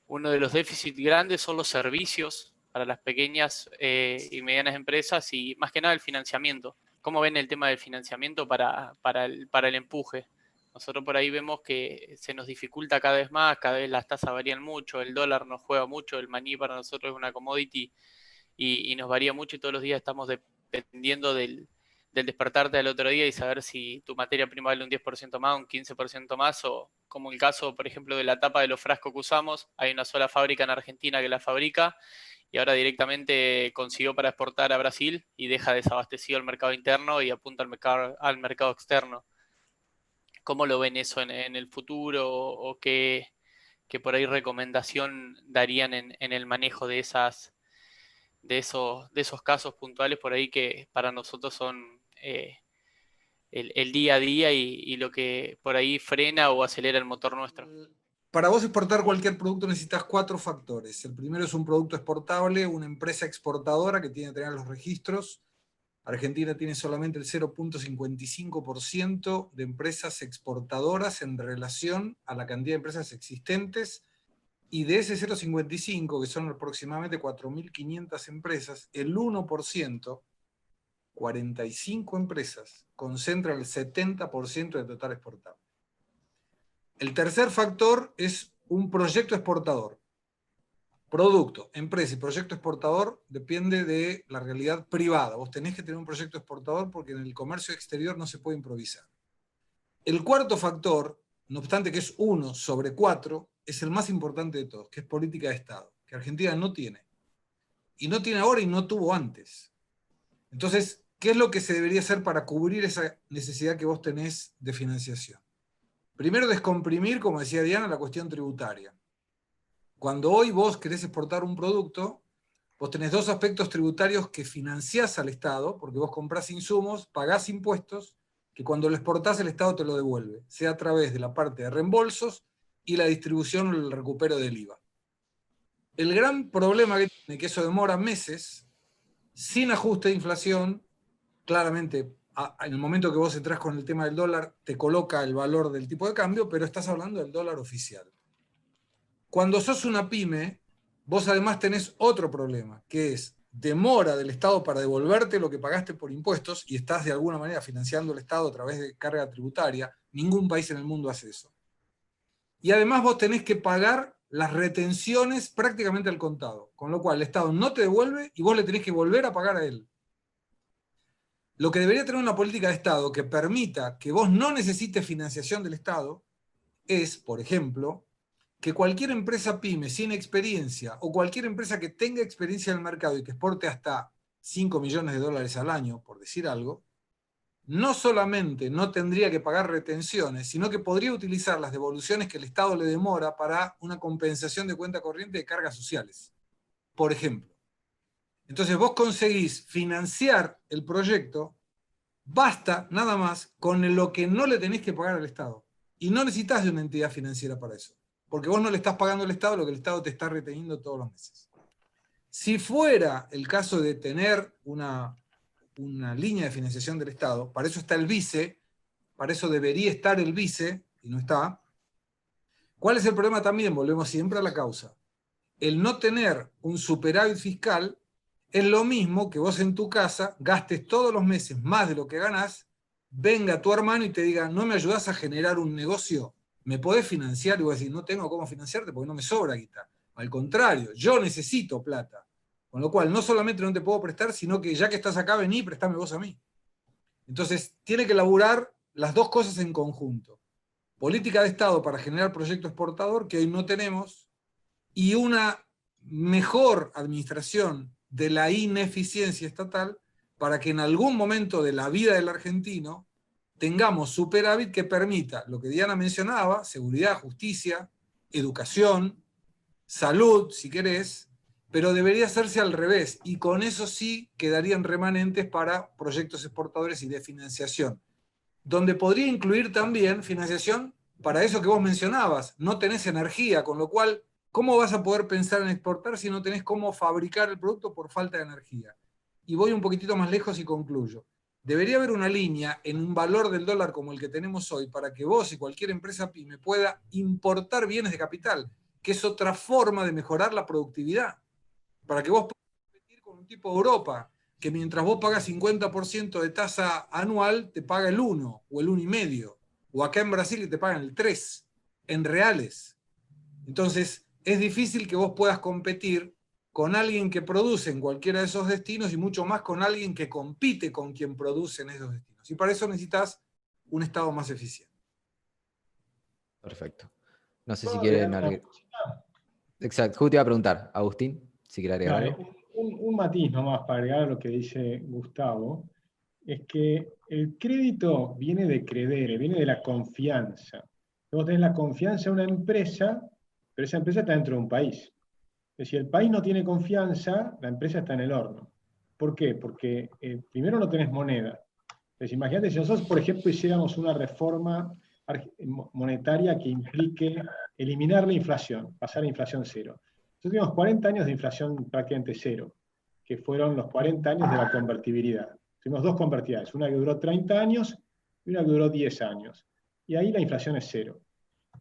uno de los déficits grandes son los servicios para las pequeñas y medianas empresas, y más que nada el financiamiento. ¿Cómo ven el tema del financiamiento para el empuje? Nosotros por ahí vemos que se nos dificulta cada vez más, cada vez las tasas varían mucho, el dólar nos juega mucho, el maní para nosotros es una commodity y nos varía mucho, y todos los días estamos dependiendo del despertarte del otro día y saber si tu materia prima vale un 10% más, un 15% más, o como el caso, por ejemplo, de la tapa de los frascos que usamos. Hay una sola fábrica en Argentina que la fabrica y ahora directamente consiguió para exportar a Brasil y deja desabastecido el mercado interno y apunta al mercado externo. ¿Cómo lo ven eso en el futuro, o qué por ahí recomendación darían en el manejo de esos casos puntuales por ahí que para nosotros son el día a día y lo que por ahí frena o acelera el motor nuestro? Para vos exportar cualquier producto necesitas 4 factores. El primero es un producto exportable, una empresa exportadora que tiene que tener los registros. Argentina tiene solamente el 0.55% de empresas exportadoras en relación a la cantidad de empresas existentes, y de ese 0.55, que son aproximadamente 4.500 empresas, el 1%, 45 empresas, concentra el 70% del total exportable. El tercer factor es un proyecto exportador. Producto, empresa y proyecto exportador depende de la realidad privada. Vos tenés que tener un proyecto exportador porque en el comercio exterior no se puede improvisar. El cuarto factor, no obstante que es 1 sobre 4, es el más importante de todos, que es política de Estado, que Argentina no tiene. Y no tiene ahora y no tuvo antes. Entonces, ¿qué es lo que se debería hacer para cubrir esa necesidad que vos tenés de financiación? Primero, descomprimir, como decía Diana, la cuestión tributaria. Cuando hoy vos querés exportar un producto, vos tenés 2 aspectos tributarios que financiás al Estado, porque vos comprás insumos, pagás impuestos, que cuando lo exportás el Estado te lo devuelve, sea a través de la parte de reembolsos y la distribución o el recupero del IVA. El gran problema que tiene, que eso demora meses, sin ajuste de inflación, claramente en el momento que vos entrás con el tema del dólar, te coloca el valor del tipo de cambio, pero estás hablando del dólar oficial. Cuando sos una pyme, vos además tenés otro problema, que es demora del Estado para devolverte lo que pagaste por impuestos, y estás de alguna manera financiando el Estado a través de carga tributaria. Ningún país en el mundo hace eso. Y además vos tenés que pagar las retenciones prácticamente al contado, con lo cual el Estado no te devuelve y vos le tenés que volver a pagar a él. Lo que debería tener una política de Estado que permita que vos no necesites financiación del Estado es, por ejemplo, que cualquier empresa pyme sin experiencia o cualquier empresa que tenga experiencia en el mercado y que exporte hasta 5 millones de dólares al año, por decir algo, no solamente no tendría que pagar retenciones, sino que podría utilizar las devoluciones que el Estado le demora para una compensación de cuenta corriente de cargas sociales, por ejemplo. Entonces vos conseguís financiar el proyecto, basta nada más con lo que no le tenés que pagar al Estado. Y no necesitas de una entidad financiera para eso, porque vos no le estás pagando al Estado lo que el Estado te está reteniendo todos los meses. Si fuera el caso de tener una línea de financiación del Estado, para eso está el vice, para eso debería estar el vice, y no está. ¿Cuál es el problema también? Volvemos siempre a la causa. El no tener un superávit fiscal es lo mismo que vos en tu casa gastes todos los meses más de lo que ganás, venga tu hermano y te diga, ¿no me ayudás a generar un negocio? ¿Me podés financiar? Y vos decís, no tengo cómo financiarte porque no me sobra guita. Al contrario, yo necesito plata. Con lo cual, no solamente no te puedo prestar, sino que ya que estás acá, vení y prestame vos a mí. Entonces, tiene que laburar las dos cosas en conjunto. Política de Estado para generar proyecto exportador, que hoy no tenemos, y una mejor administración de la ineficiencia estatal para que en algún momento de la vida del argentino tengamos superávit que permita lo que Diana mencionaba: seguridad, justicia, educación, salud, si querés, pero debería hacerse al revés, y con eso sí quedarían remanentes para proyectos exportadores y de financiación, donde podría incluir también financiación para eso que vos mencionabas. No tenés energía, con lo cual, ¿cómo vas a poder pensar en exportar si no tenés cómo fabricar el producto por falta de energía? Y voy un poquitito más lejos y concluyo. Debería haber una línea en un valor del dólar como el que tenemos hoy para que vos y cualquier empresa pyme pueda importar bienes de capital, que es otra forma de mejorar la productividad, para que vos puedas competir con un tipo de Europa, que mientras vos pagas 50% de tasa anual, te paga el 1 o el 1,5, o acá en Brasil que te pagan el 3 en reales. Entonces, es difícil que vos puedas competir con alguien que produce en cualquiera de esos destinos, y mucho más con alguien que compite con quien produce en esos destinos. Y para eso necesitas un Estado más eficiente. Perfecto. No sé si quieren agregar. Exacto, justo te iba a preguntar, Agustín, si quiere agregar algo. Un matiz nomás para agregar a lo que dice Gustavo, es que el crédito viene de credere, viene de la confianza. Vos tenés la confianza en una empresa pero esa empresa está dentro de un país. Si el país no tiene confianza, la empresa está en el horno. ¿Por qué? Porque primero no tenés moneda. Entonces, imagínate si nosotros, por ejemplo, hiciéramos una reforma monetaria que implique eliminar la inflación, pasar a inflación cero. Nosotros tuvimos 40 años de inflación prácticamente cero, que fueron los 40 años de la convertibilidad. Tuvimos dos convertibilidades, una que duró 30 años y una que duró 10 años. Y ahí la inflación es cero.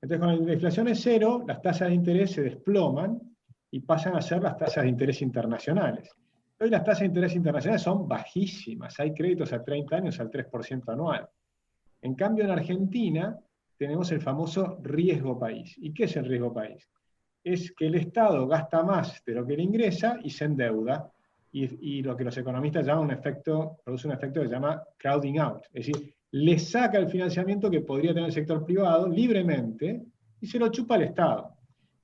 Entonces, cuando la inflación es cero, las tasas de interés se desploman y pasan a ser las tasas de interés internacionales. Hoy las tasas de interés internacionales son bajísimas, hay créditos a 30 años al 3% anual. En cambio, en Argentina tenemos el famoso riesgo país. ¿Y qué es el riesgo país? Es que el Estado gasta más de lo que le ingresa y se endeuda, y lo que los economistas llaman produce un efecto que se llama crowding out, es decir, le saca el financiamiento que podría tener el sector privado libremente y se lo chupa al Estado.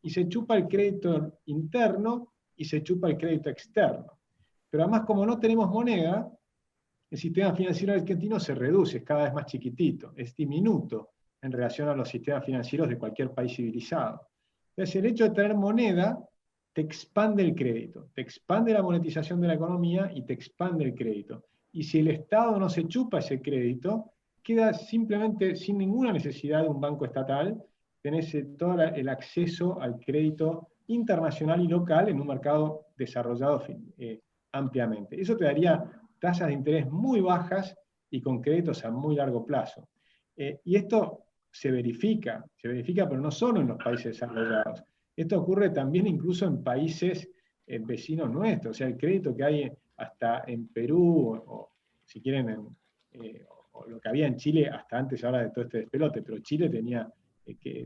Y se chupa el crédito interno y se chupa el crédito externo. Pero además, como no tenemos moneda, el sistema financiero argentino se reduce, es cada vez más chiquitito, es diminuto en relación a los sistemas financieros de cualquier país civilizado. Entonces, el hecho de tener moneda te expande el crédito, te expande la monetización de la economía y te expande el crédito. Y si el Estado no se chupa ese crédito, queda simplemente sin ninguna necesidad de un banco estatal, tenés todo el acceso al crédito internacional y local en un mercado desarrollado ampliamente. Eso te daría tasas de interés muy bajas y con créditos a muy largo plazo. Y esto se verifica, pero no solo en los países desarrollados. Esto ocurre también incluso en países vecinos nuestros. O sea, el crédito que hay hasta en Perú, o si quieren, o lo que había en Chile hasta antes ahora de todo este despelote, pero Chile tenía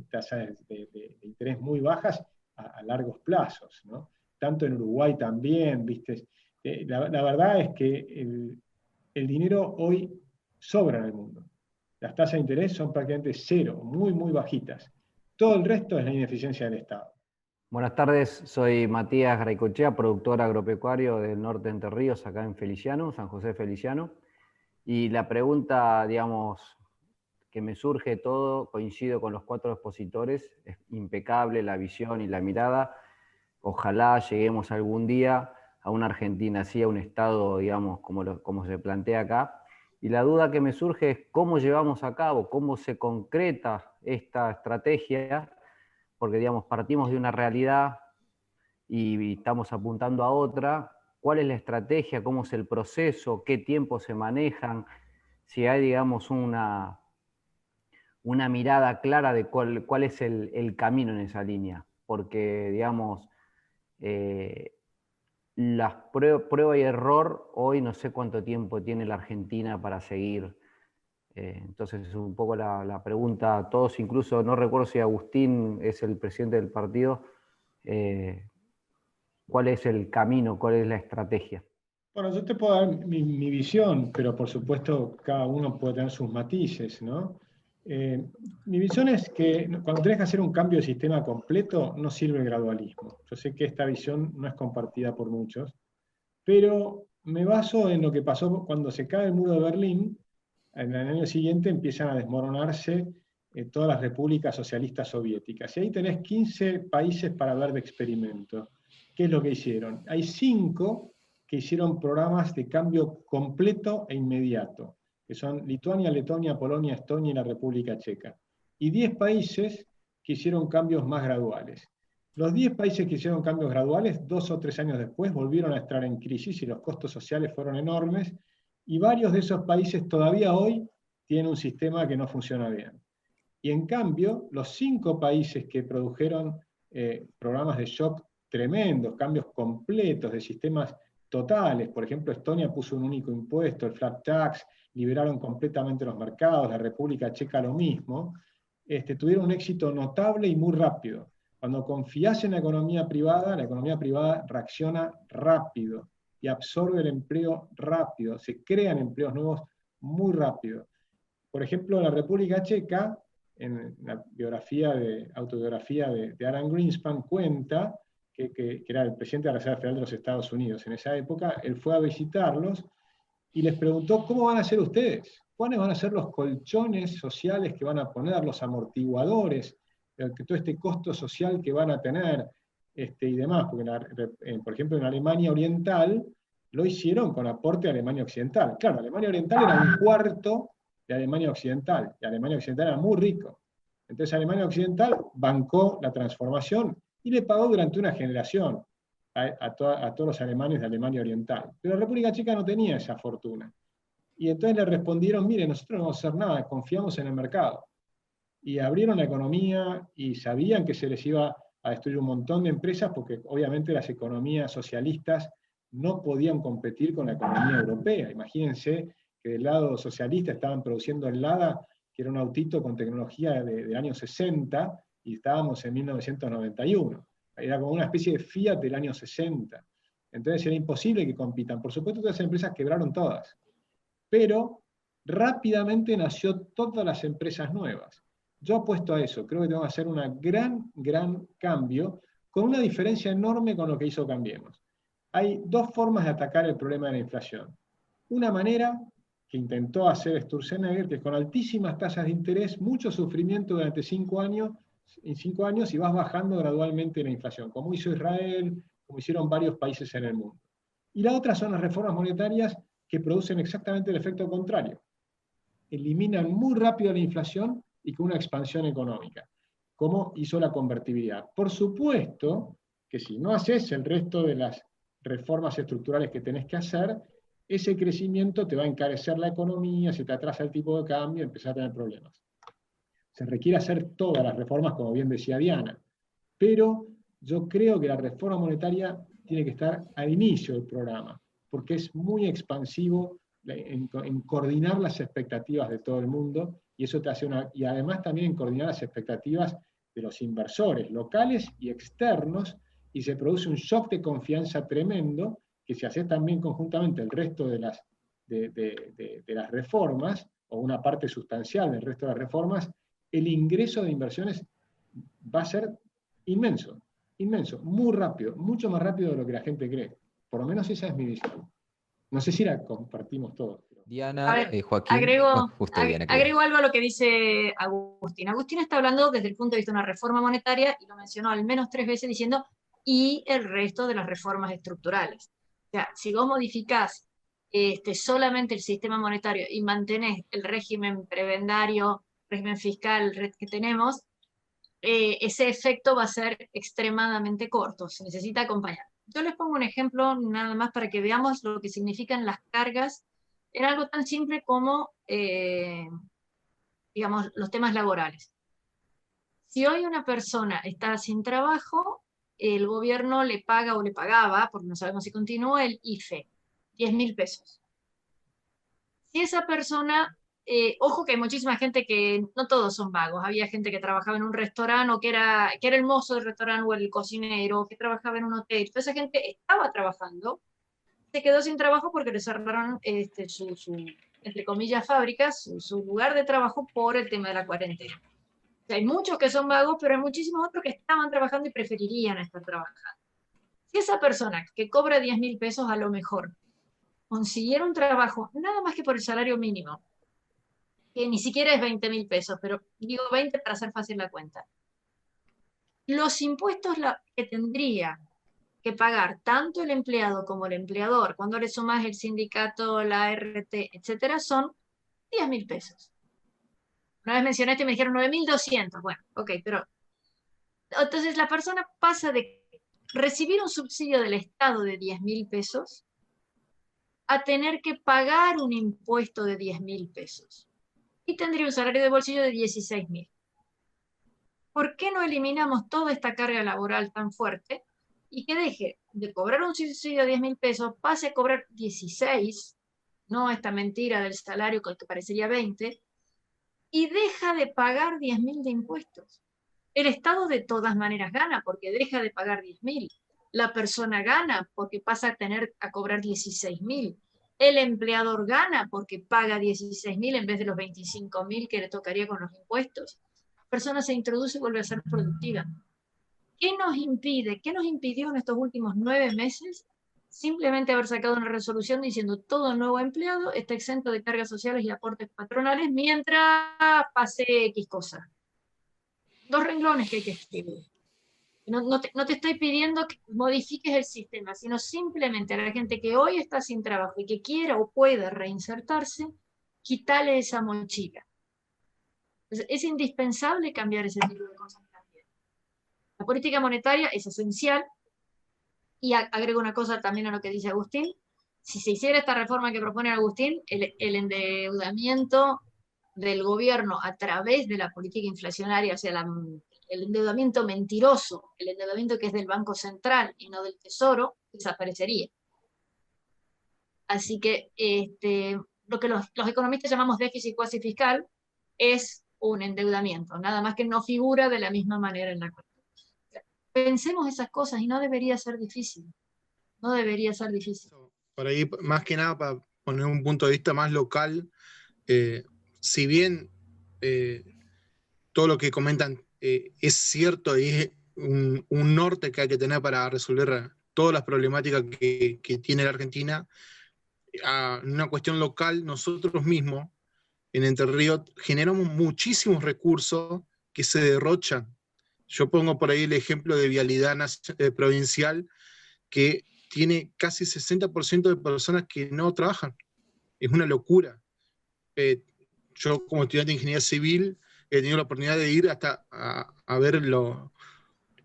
tasas de interés muy bajas a largos plazos, ¿no? Tanto en Uruguay también, ¿viste? La verdad es que el dinero hoy sobra en el mundo. Las tasas de interés son prácticamente cero, muy, muy bajitas. Todo el resto es la ineficiencia del Estado. Buenas tardes, soy Matías Graicochea, productor agropecuario del norte de Entre Ríos, acá en Feliciano, San José Feliciano. Y la pregunta, digamos, que me surge todo, coincido con los 4 expositores, es impecable la visión y la mirada. Ojalá lleguemos algún día a una Argentina así, a un Estado, digamos, como se plantea acá. Y la duda que me surge es cómo llevamos a cabo, cómo se concreta esta estrategia, porque, digamos, partimos de una realidad y estamos apuntando a otra. ¿Cuál es la estrategia? ¿Cómo es el proceso? ¿Qué tiempos se manejan? Si hay, digamos, una mirada clara de cuál es el camino en esa línea. Porque, digamos, las prueba y error, hoy no sé cuánto tiempo tiene la Argentina para seguir. Entonces es un poco la pregunta a todos, incluso no recuerdo si Agustín es el presidente del partido. ¿Cuál es el camino? ¿Cuál es la estrategia? Bueno, yo te puedo dar mi visión, pero por supuesto cada uno puede tener sus matices, ¿no? Mi visión es que cuando tenés que hacer un cambio de sistema completo, no sirve el gradualismo. Yo sé que esta visión no es compartida por muchos, pero me baso en lo que pasó cuando se cae el muro de Berlín. En el año siguiente empiezan a desmoronarse todas las repúblicas socialistas soviéticas. Y ahí tenés 15 países para ver de experimento. ¿Qué es lo que hicieron? Hay 5 que hicieron programas de cambio completo e inmediato, que son Lituania, Letonia, Polonia, Estonia y la República Checa. Y 10 países que hicieron cambios más graduales. Los 10 países que hicieron cambios graduales, 2 o 3 años después, volvieron a estar en crisis y los costos sociales fueron enormes, y varios de esos países todavía hoy tienen un sistema que no funciona bien. Y en cambio, los 5 países que produjeron programas de shock tremendos, cambios completos de sistemas totales, por ejemplo, Estonia puso un único impuesto, el flat tax, liberaron completamente los mercados, la República Checa lo mismo, tuvieron un éxito notable y muy rápido. Cuando confías en la economía privada reacciona rápido y absorbe el empleo rápido, se crean empleos nuevos muy rápido. Por ejemplo, en la República Checa, en la autobiografía de Alan Greenspan, cuenta que era el presidente de la Reserva Federal de los Estados Unidos en esa época. Él fue a visitarlos y les preguntó, ¿cómo van a ser ustedes? ¿Cuáles van a ser los colchones sociales que van a poner, los amortiguadores todo este costo social que van a tener y demás, porque por ejemplo en Alemania Oriental lo hicieron con aporte de Alemania Occidental. Claro, Alemania Oriental era un cuarto de Alemania Occidental, y Alemania Occidental era muy rico. Entonces Alemania Occidental bancó la transformación y le pagó durante una generación a todos los alemanes de Alemania Oriental. Pero la República Checa no tenía esa fortuna. Y entonces le respondieron, mire, nosotros no vamos a hacer nada, confiamos en el mercado. Y abrieron la economía y sabían que se les iba a destruir un montón de empresas porque obviamente las economías socialistas no podían competir con la economía europea. Imagínense que del lado socialista estaban produciendo el Lada, que era un autito con tecnología de años 60, y estábamos en 1991. Era como una especie de Fiat del año 60. Entonces era imposible que compitan. Por supuesto, todas esas empresas quebraron todas. Pero rápidamente nació todas las empresas nuevas. Yo apuesto a eso. Creo que tenemos que hacer un gran cambio, con una diferencia enorme con lo que hizo Cambiemos. Hay dos formas de atacar el problema de la inflación. Una manera que intentó hacer Sturzenegger, que es con altísimas tasas de interés, mucho sufrimiento durante 5 años, y vas bajando gradualmente la inflación, como hizo Israel, como hicieron varios países en el mundo. Y la otra son las reformas monetarias que producen exactamente el efecto contrario. Eliminan muy rápido la inflación y con una expansión económica, como hizo la convertibilidad. Por supuesto que si no haces el resto de las reformas estructurales que tenés que hacer, ese crecimiento te va a encarecer la economía, se te atrasa el tipo de cambio, empezás a tener problemas. Se requiere hacer todas las reformas, como bien decía Diana, pero yo creo que la reforma monetaria tiene que estar al inicio del programa, porque es muy expansivo en coordinar las expectativas de todo el mundo, y eso te hace y además también en coordinar las expectativas de los inversores locales y externos, y se produce un shock de confianza tremendo, que si haces también conjuntamente el resto de las reformas, o una parte sustancial del resto de las reformas, el ingreso de inversiones va a ser inmenso, muy rápido, mucho más rápido de lo que la gente cree. Por lo menos esa es mi visión. No sé si la compartimos todos. Diana, Joaquín. Agrego algo a lo que dice Agustín. Agustín está hablando desde el punto de vista de una reforma monetaria, y lo mencionó al menos 3 veces diciendo, y el resto de las reformas estructurales. O sea, si vos modificás solamente el sistema monetario y mantenés el régimen prebendario, régimen fiscal que tenemos, ese efecto va a ser extremadamente corto, se necesita acompañar. Yo les pongo un ejemplo nada más para que veamos lo que significan las cargas en algo tan simple como, digamos, los temas laborales. Si hoy una persona está sin trabajo, el gobierno le paga o le pagaba, porque no sabemos si continúa, el IFE, 10.000 pesos. Si esa persona, ojo que hay muchísima gente que, no todos son vagos, había gente que trabajaba en un restaurante, o que era el mozo del restaurante, o el cocinero, o que trabajaba en un hotel, toda esa gente estaba trabajando, se quedó sin trabajo porque le cerraron entre comillas, fábricas, su lugar de trabajo por el tema de la cuarentena. O sea, hay muchos que son vagos, pero hay muchísimos otros que estaban trabajando y preferirían estar trabajando. Si esa persona que cobra 10.000 pesos a lo mejor consiguiera un trabajo nada más que por el salario mínimo, que ni siquiera es 20.000 pesos, pero digo 20 para hacer fácil la cuenta, los impuestos que tendría que pagar tanto el empleado como el empleador, cuando le sumas el sindicato, la RT, etcétera, son 10.000 pesos. Una vez mencioné y me dijeron 9.200. Bueno, ok, pero entonces la persona pasa de recibir un subsidio del Estado de 10.000 pesos a tener que pagar un impuesto de 10.000 pesos. Y tendría un salario de bolsillo de 16.000. ¿Por qué no eliminamos toda esta carga laboral tan fuerte y que deje de cobrar un subsidio de 10.000 pesos, pase a cobrar 16, no esta mentira del salario que parecería 20, y deja de pagar 10.000 de impuestos? El Estado de todas maneras gana porque deja de pagar 10.000. La persona gana porque pasa a cobrar 16.000. El empleador gana porque paga 16.000 en vez de los 25.000 que le tocaría con los impuestos. La persona se introduce y vuelve a ser productiva. ¿Qué nos impidió en estos últimos 9 meses simplemente haber sacado una resolución diciendo todo nuevo empleado está exento de cargas sociales y aportes patronales mientras pase X cosa? 2 renglones que hay que escribir. No te estoy pidiendo que modifiques el sistema, sino simplemente a la gente que hoy está sin trabajo y que quiera o pueda reinsertarse, quítale esa mochila. Entonces, es indispensable cambiar ese tipo de cosas también. La política monetaria es esencial, y agrego una cosa también a lo que dice Agustín. Si se hiciera esta reforma que propone Agustín, el endeudamiento del gobierno a través de la política inflacionaria, o sea, el endeudamiento mentiroso, el endeudamiento que es del Banco Central y no del Tesoro, desaparecería. Así que lo que los economistas llamamos déficit cuasi fiscal es un endeudamiento, nada más que no figura de la misma manera en la cuenta. Pensemos esas cosas y no debería ser difícil. No debería ser difícil. Por ahí, más que nada, para poner un punto de vista más local, si bien todo lo que comentan es cierto y es un norte que hay que tener para resolver todas las problemáticas que tiene la Argentina, en una cuestión local, nosotros mismos, en Entre Ríos, generamos muchísimos recursos que se derrochan. Yo pongo por ahí el ejemplo de Vialidad Provincial, que tiene casi 60% de personas que no trabajan. Es una locura. Yo como estudiante de Ingeniería Civil he tenido la oportunidad de ir hasta a ver los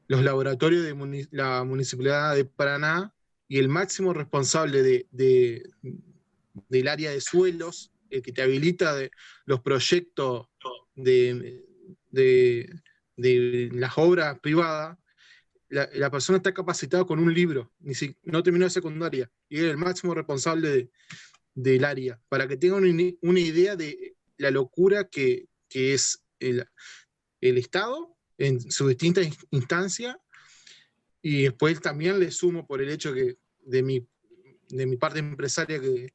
laboratorios de la Municipalidad de Paraná, y el máximo responsable del área de suelos, el que te habilita los proyectos de las obras privadas, la persona está capacitada con un libro, no terminó de secundaria, y es el máximo responsable del área, para que tengan una idea de la locura que es el Estado en sus distintas instancias. Y después también le sumo por el hecho que de mi parte empresaria, que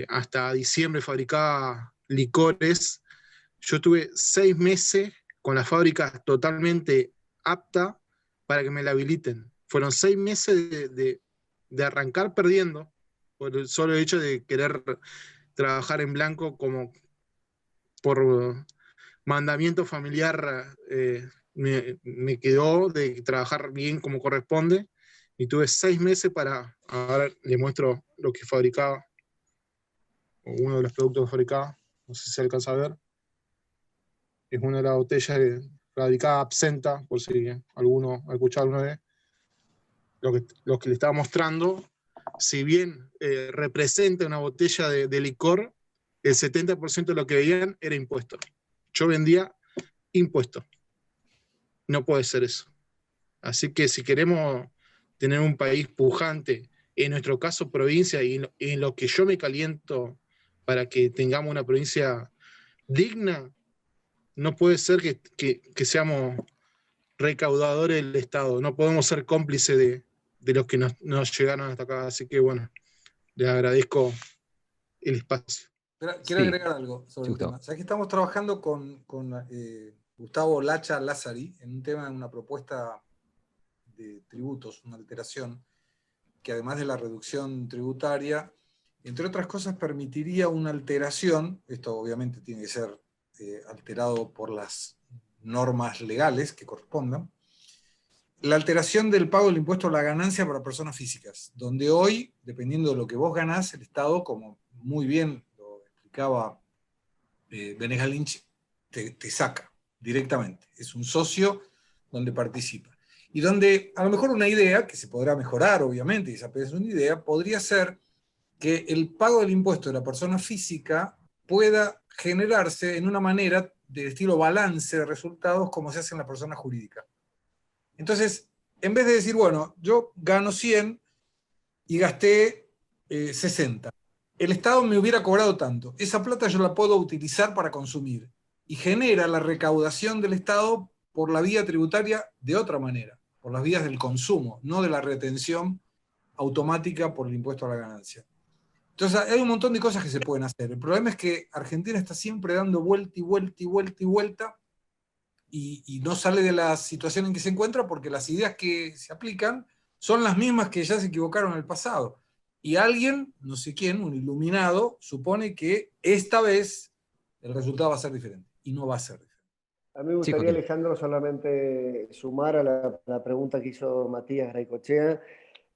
hasta diciembre fabricaba licores. Yo tuve 6 meses con la fábrica totalmente apta para que me la habiliten. Fueron 6 meses de arrancar perdiendo por el solo hecho de querer trabajar en blanco, como por mandamiento familiar. Me quedó de trabajar bien como corresponde, y tuve 6 meses para, ahora les muestro lo que fabricaba, o uno de los productos que fabricaba, no sé si se alcanza a ver, es una de las botellas que fabricaba Absenta, por si alguno ha escuchado alguna vez. Lo que le estaba mostrando, si bien representa una botella de licor, el 70% de lo que veían era impuesto. Yo vendía impuestos. No puede ser eso. Así que si queremos tener un país pujante, en nuestro caso provincia, y en lo que yo me caliento para que tengamos una provincia digna, no puede ser que seamos recaudadores del Estado. No podemos ser cómplices de los que nos llegaron hasta acá. Así que bueno, les agradezco el espacio. Quiero agregar algo sobre el tema. O sea, que estamos trabajando con Gustavo Lacha Lázari en un tema, en una propuesta de tributos, una alteración, que además de la reducción tributaria, entre otras cosas, permitiría una alteración. Esto obviamente tiene que ser alterado por las normas legales que correspondan. La alteración del pago del impuesto a la ganancia para personas físicas, donde hoy, dependiendo de lo que vos ganás, el Estado, como muy bien lo explicaba Beneja Lynch, te saca directamente. Es un socio donde participa. Y donde a lo mejor una idea, que se podrá mejorar obviamente, y esa es una idea, podría ser que el pago del impuesto de la persona física pueda generarse en una manera de estilo balance de resultados, como se hace en la persona jurídica. Entonces, en vez de decir, bueno, yo gano 100 y gasté 60, el Estado me hubiera cobrado tanto, esa plata yo la puedo utilizar para consumir, y genera la recaudación del Estado por la vía tributaria de otra manera, por las vías del consumo, no de la retención automática por el impuesto a la ganancia. Entonces hay un montón de cosas que se pueden hacer. El problema es que Argentina está siempre dando vuelta y vuelta y vuelta y vuelta, y no sale de la situación en que se encuentra, porque las ideas que se aplican son las mismas que ya se equivocaron en el pasado. Y alguien, no sé quién, un iluminado, supone que esta vez el resultado va a ser diferente. Y no va a ser diferente. A mí me gustaría, Alejandro, solamente sumar a la pregunta que hizo Matías Graicochea,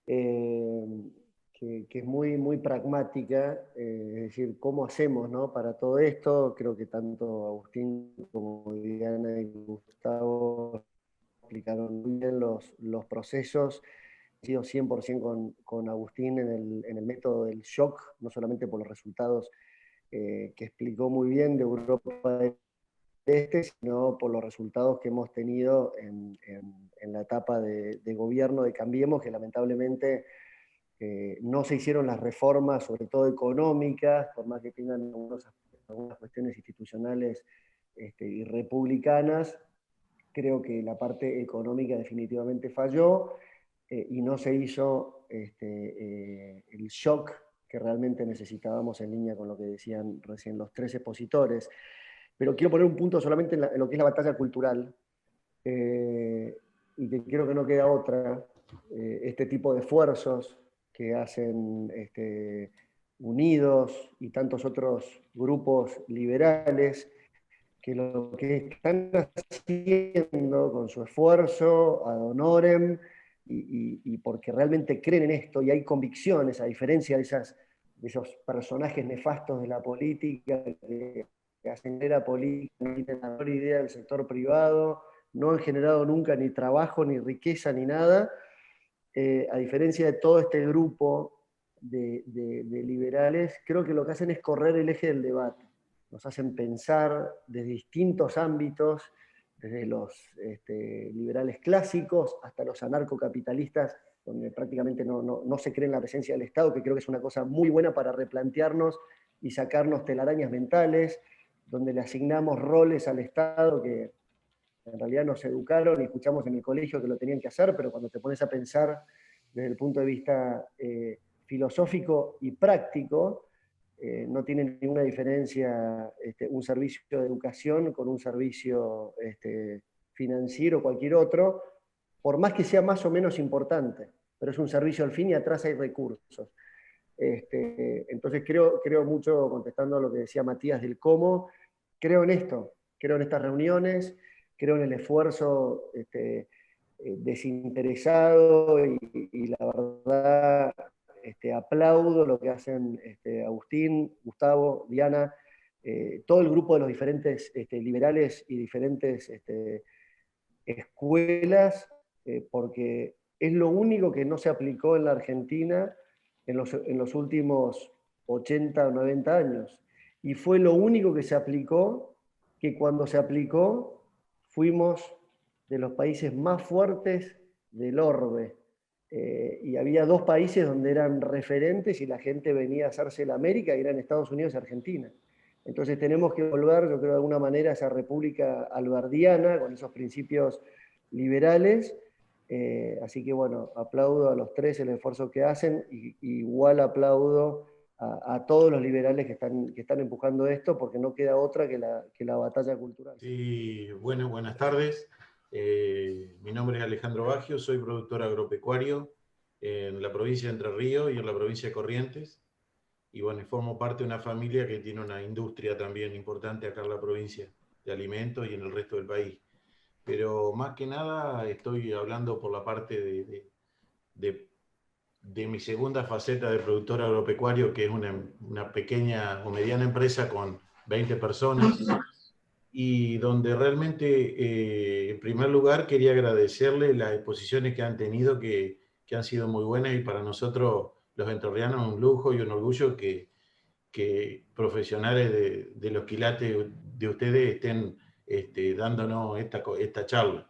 que es muy, muy pragmática, es decir, ¿cómo hacemos, ¿no?, para todo esto? Creo que tanto Agustín como Diana y Gustavo explicaron muy bien los procesos. He sido 100% con Agustín en el método del shock, no solamente por los resultados que explicó muy bien de Europa sino por los resultados que hemos tenido en la etapa de gobierno de Cambiemos, que lamentablemente no se hicieron las reformas, sobre todo económicas, por más que tengan algunas cuestiones institucionales y republicanas. Creo que la parte económica definitivamente falló y no se hizo el shock que realmente necesitábamos, en línea con lo que decían recién los 3 expositores. Pero quiero poner un punto solamente en lo que es la batalla cultural, y que creo que no queda otra. Este tipo de esfuerzos que hacen Unidos y tantos otros grupos liberales, que lo que están haciendo con su esfuerzo ad honorem, y porque realmente creen en esto y hay convicciones, a diferencia de esos personajes nefastos de la política que hacen era política, no tienen la menor idea del sector privado, no han generado nunca ni trabajo, ni riqueza, ni nada. A diferencia de todo este grupo de liberales, creo que lo que hacen es correr el eje del debate. Nos hacen pensar desde distintos ámbitos, desde los liberales clásicos hasta los anarcocapitalistas, donde prácticamente no se cree en la presencia del Estado, que creo que es una cosa muy buena para replantearnos y sacarnos telarañas mentales, donde le asignamos roles al Estado que en realidad nos educaron y escuchamos en el colegio que lo tenían que hacer, pero cuando te pones a pensar desde el punto de vista filosófico y práctico, no tiene ninguna diferencia un servicio de educación con un servicio financiero o cualquier otro, por más que sea más o menos importante, pero es un servicio al fin y atrás hay recursos. Entonces creo mucho, contestando a lo que decía Matías del cómo, creo en esto, creo en estas reuniones, creo en el esfuerzo desinteresado y la verdad aplaudo lo que hacen Agustín, Gustavo, Diana, todo el grupo de los diferentes liberales y diferentes escuelas, porque es lo único que no se aplicó en la Argentina en los últimos 80 o 90 años. Y fue lo único que se aplicó, que cuando se aplicó fuimos de los países más fuertes del orbe. Y había 2 países donde eran referentes y la gente venía a hacerse la América, y eran Estados Unidos y Argentina. Entonces tenemos que volver, yo creo, de alguna manera a esa república alberdiana, con esos principios liberales. Así que bueno, aplaudo a los 3 el esfuerzo que hacen, y igual aplaudo a todos los liberales que están empujando esto, porque no queda otra que la batalla cultural. Sí, bueno, buenas tardes. Mi nombre es Alejandro Baggio, soy productor agropecuario en la provincia de Entre Ríos y en la provincia de Corrientes. Y bueno, formo parte de una familia que tiene una industria también importante acá en la provincia de alimentos y en el resto del país. Pero más que nada estoy hablando por la parte de mi segunda faceta de productor agropecuario, que es una pequeña o mediana empresa con 20 personas, y donde realmente, en primer lugar, quería agradecerle las exposiciones que han tenido, que han sido muy buenas, y para nosotros, los entrerrianos, un lujo y un orgullo que profesionales de los quilates de ustedes estén dándonos esta charla.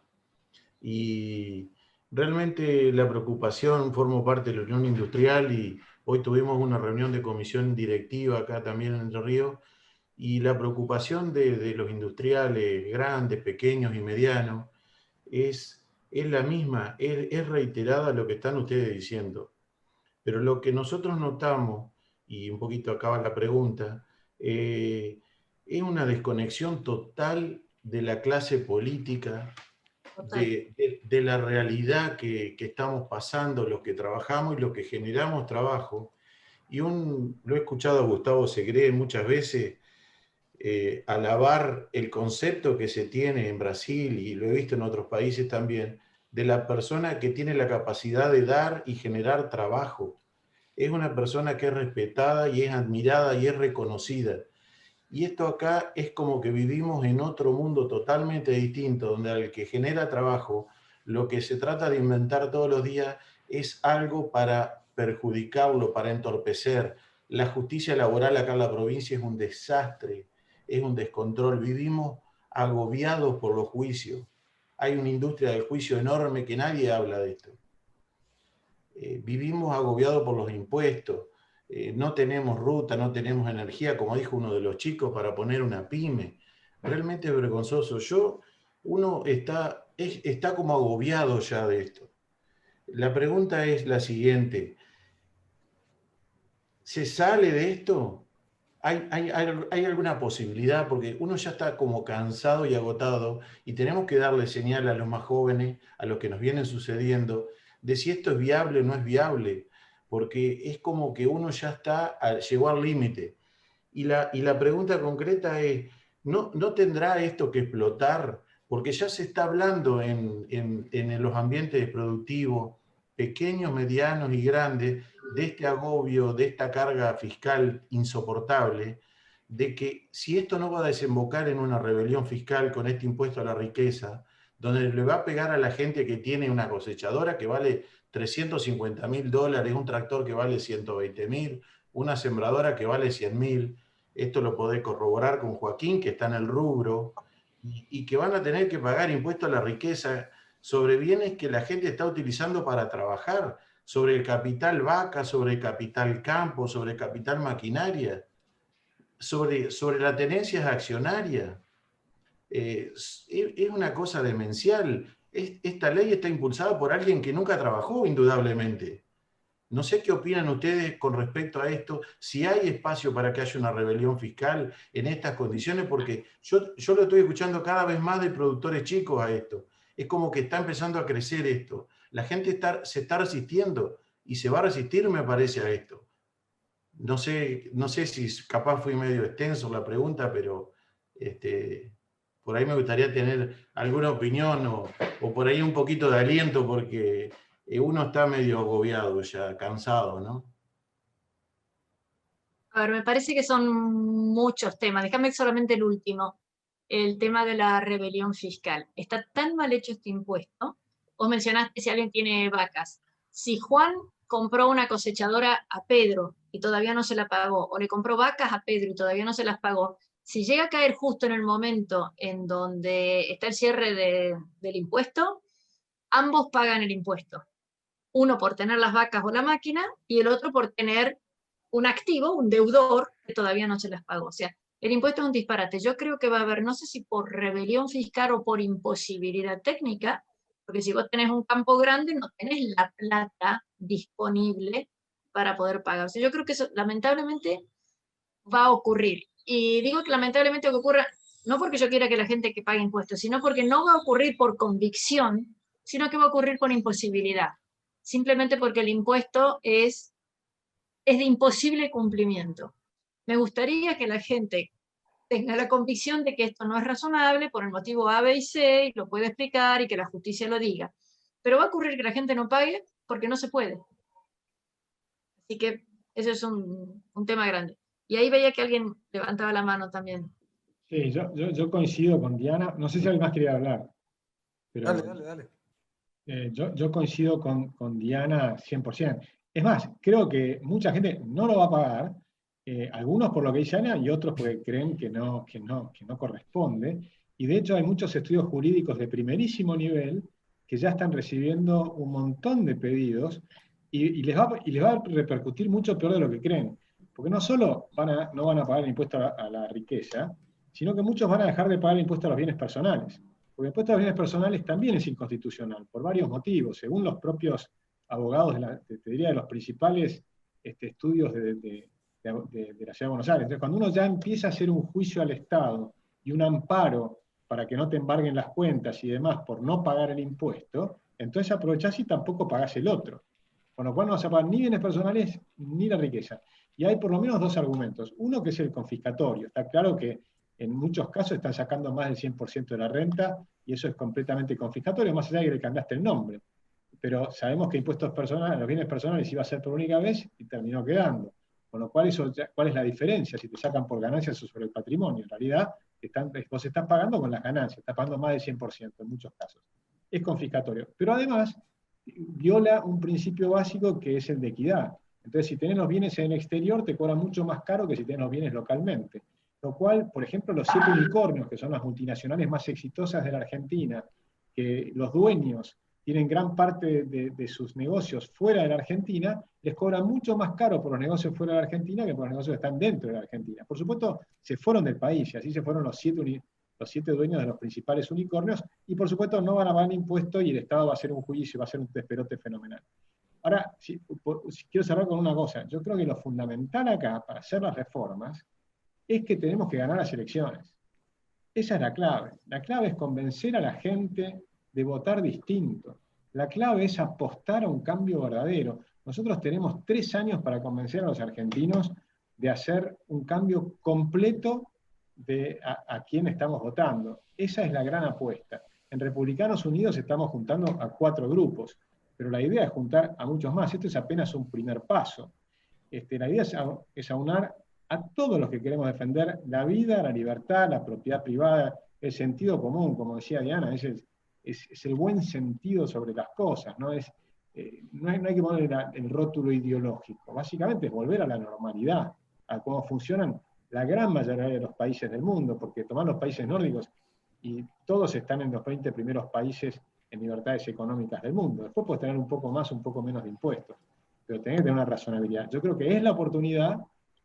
Y realmente la preocupación, formo parte de la Unión Industrial y hoy tuvimos una reunión de comisión directiva acá también en Entre Ríos, y la preocupación de los industriales grandes, pequeños y medianos es la misma, es reiterada lo que están ustedes diciendo. Pero lo que nosotros notamos, y un poquito acaba la pregunta, es una desconexión total de la clase política, de la realidad que estamos pasando, los que trabajamos y los que generamos trabajo. Y lo he escuchado a Gustavo Segre muchas veces, alabar el concepto que se tiene en Brasil, y lo he visto en otros países también, de la persona que tiene la capacidad de dar y generar trabajo. Es una persona que es respetada y es admirada y es reconocida. Y esto acá es como que vivimos en otro mundo totalmente distinto, donde al que genera trabajo, lo que se trata de inventar todos los días es algo para perjudicarlo, para entorpecer. La justicia laboral acá en la provincia es un desastre, es un descontrol. Vivimos agobiados por los juicios. Hay una industria del juicio enorme que nadie habla de esto. Vivimos agobiados por los impuestos. No tenemos ruta, no tenemos energía, como dijo uno de los chicos, para poner una pyme. Realmente es vergonzoso. Uno está como agobiado ya de esto. La pregunta es la siguiente. ¿Se sale de esto? ¿Hay alguna posibilidad? Porque uno ya está como cansado y agotado y tenemos que darle señal a los más jóvenes, a los que nos vienen sucediendo, de si esto es viable o no es viable, porque es como que uno ya llegó al límite. Y la pregunta concreta es, ¿no tendrá esto que explotar? Porque ya se está hablando en los ambientes productivos, pequeños, medianos y grandes, de este agobio, de esta carga fiscal insoportable, de que si esto no va a desembocar en una rebelión fiscal con este impuesto a la riqueza, donde le va a pegar a la gente que tiene una cosechadora que vale $350.000, un tractor que vale 120.000, una sembradora que vale 100.000, esto lo podés corroborar con Joaquín, que está en el rubro, y que van a tener que pagar impuesto a la riqueza sobre bienes que la gente está utilizando para trabajar, sobre el capital vaca, sobre el capital campo, sobre el capital maquinaria, sobre la tenencia accionaria. Es una cosa demencial. Esta ley está impulsada por alguien que nunca trabajó, indudablemente. No sé qué opinan ustedes con respecto a esto, si hay espacio para que haya una rebelión fiscal en estas condiciones, porque yo lo estoy escuchando cada vez más de productores chicos a esto. Es como que está empezando a crecer esto. La gente se está resistiendo y se va a resistir, me parece, a esto. No sé si capaz fui medio extenso la pregunta, pero por ahí me gustaría tener alguna opinión o por ahí un poquito de aliento, porque uno está medio agobiado ya, cansado, ¿no? A ver, me parece que son muchos temas. Déjame solamente el último, el tema de la rebelión fiscal. Está tan mal hecho este impuesto. Vos mencionaste si alguien tiene vacas. Si Juan compró una cosechadora a Pedro y todavía no se la pagó, o le compró vacas a Pedro y todavía no se las pagó, si llega a caer justo en el momento en donde está el cierre del impuesto, ambos pagan el impuesto. Uno por tener las vacas o la máquina y el otro por tener un activo, un deudor, que todavía no se las pagó. O sea, el impuesto es un disparate. Yo creo que va a haber, no sé si por rebelión fiscal o por imposibilidad técnica, porque si vos tenés un campo grande, no tenés la plata disponible para poder pagar. O sea, yo creo que eso lamentablemente va a ocurrir. Y digo que lamentablemente que ocurra, no porque yo quiera que la gente que pague impuestos, sino porque no va a ocurrir por convicción, sino que va a ocurrir por imposibilidad. Simplemente porque el impuesto es de imposible cumplimiento. Me gustaría que la gente tenga la convicción de que esto no es razonable por el motivo A, B y C, y lo puede explicar y que la justicia lo diga. Pero va a ocurrir que la gente no pague porque no se puede. Así que eso es un tema grande. Y ahí veía que alguien levantaba la mano también. Sí, yo coincido con Diana. No sé si alguien más quería hablar. Pero, Dale. Yo coincido con Diana 100%. Es más, creo que mucha gente no lo va a pagar, algunos por lo que dice Ana y otros porque creen que no corresponde. Y de hecho hay muchos estudios jurídicos de primerísimo nivel que ya están recibiendo un montón de pedidos y les va a repercutir mucho peor de lo que creen. Porque no solo no van a pagar el impuesto a la riqueza, sino que muchos van a dejar de pagar el impuesto a los bienes personales. Porque el impuesto a los bienes personales también es inconstitucional, por varios motivos, según los propios abogados te diría, de los principales estudios de la Ciudad de Buenos Aires. Entonces, cuando uno ya empieza a hacer un juicio al Estado y un amparo para que no te embarguen las cuentas y demás por no pagar el impuesto, entonces aprovechás y tampoco pagás el otro. Con lo cual no vas a pagar ni bienes personales ni la riqueza. Y hay por lo menos dos argumentos. Uno que es el confiscatorio. Está claro que en muchos casos están sacando más del 100% de la renta, y eso es completamente confiscatorio, más allá de que le cambiaste el nombre. Pero sabemos que impuestos personales, los bienes personales iba a ser por única vez y terminó quedando. Con lo cual, ¿cuál es la diferencia? Si te sacan por ganancias o sobre el patrimonio. En realidad, vos estás pagando con las ganancias, estás pagando más del 100% en muchos casos. Es confiscatorio. Pero además, viola un principio básico que es el de equidad. Entonces, si tenés los bienes en el exterior, te cobra mucho más caro que si tenés los bienes localmente. Lo cual, por ejemplo, los 7 unicornios, que son las multinacionales más exitosas de la Argentina, que los dueños tienen gran parte de sus negocios fuera de la Argentina, les cobran mucho más caro por los negocios fuera de la Argentina que por los negocios que están dentro de la Argentina. Por supuesto, se fueron del país, y así se fueron los 7 dueños de los principales unicornios, y por supuesto no van a pagar impuestos y el Estado va a hacer un juicio, va a hacer un desperote fenomenal. Ahora, si quiero cerrar con una cosa. Yo creo que lo fundamental acá, para hacer las reformas, es que tenemos que ganar las elecciones. Esa es la clave. La clave es convencer a la gente de votar distinto. La clave es apostar a un cambio verdadero. Nosotros tenemos 3 años para convencer a los argentinos de hacer un cambio completo a quién estamos votando. Esa es la gran apuesta. En Republicanos Unidos estamos juntando a 4 grupos, pero la idea es juntar a muchos más. Esto es apenas un primer paso. La idea es aunar a todos los que queremos defender la vida, la libertad, la propiedad privada, el sentido común, como decía Diana, es el buen sentido sobre las cosas, ¿no? No hay que poner el rótulo ideológico, básicamente es volver a la normalidad, a cómo funcionan la gran mayoría de los países del mundo, porque tomar los países nórdicos, y todos están en los 20 primeros países en libertades económicas del mundo. Después puedes tener un poco más, un poco menos de impuestos, pero tenés que tener una razonabilidad. Yo creo que es la oportunidad,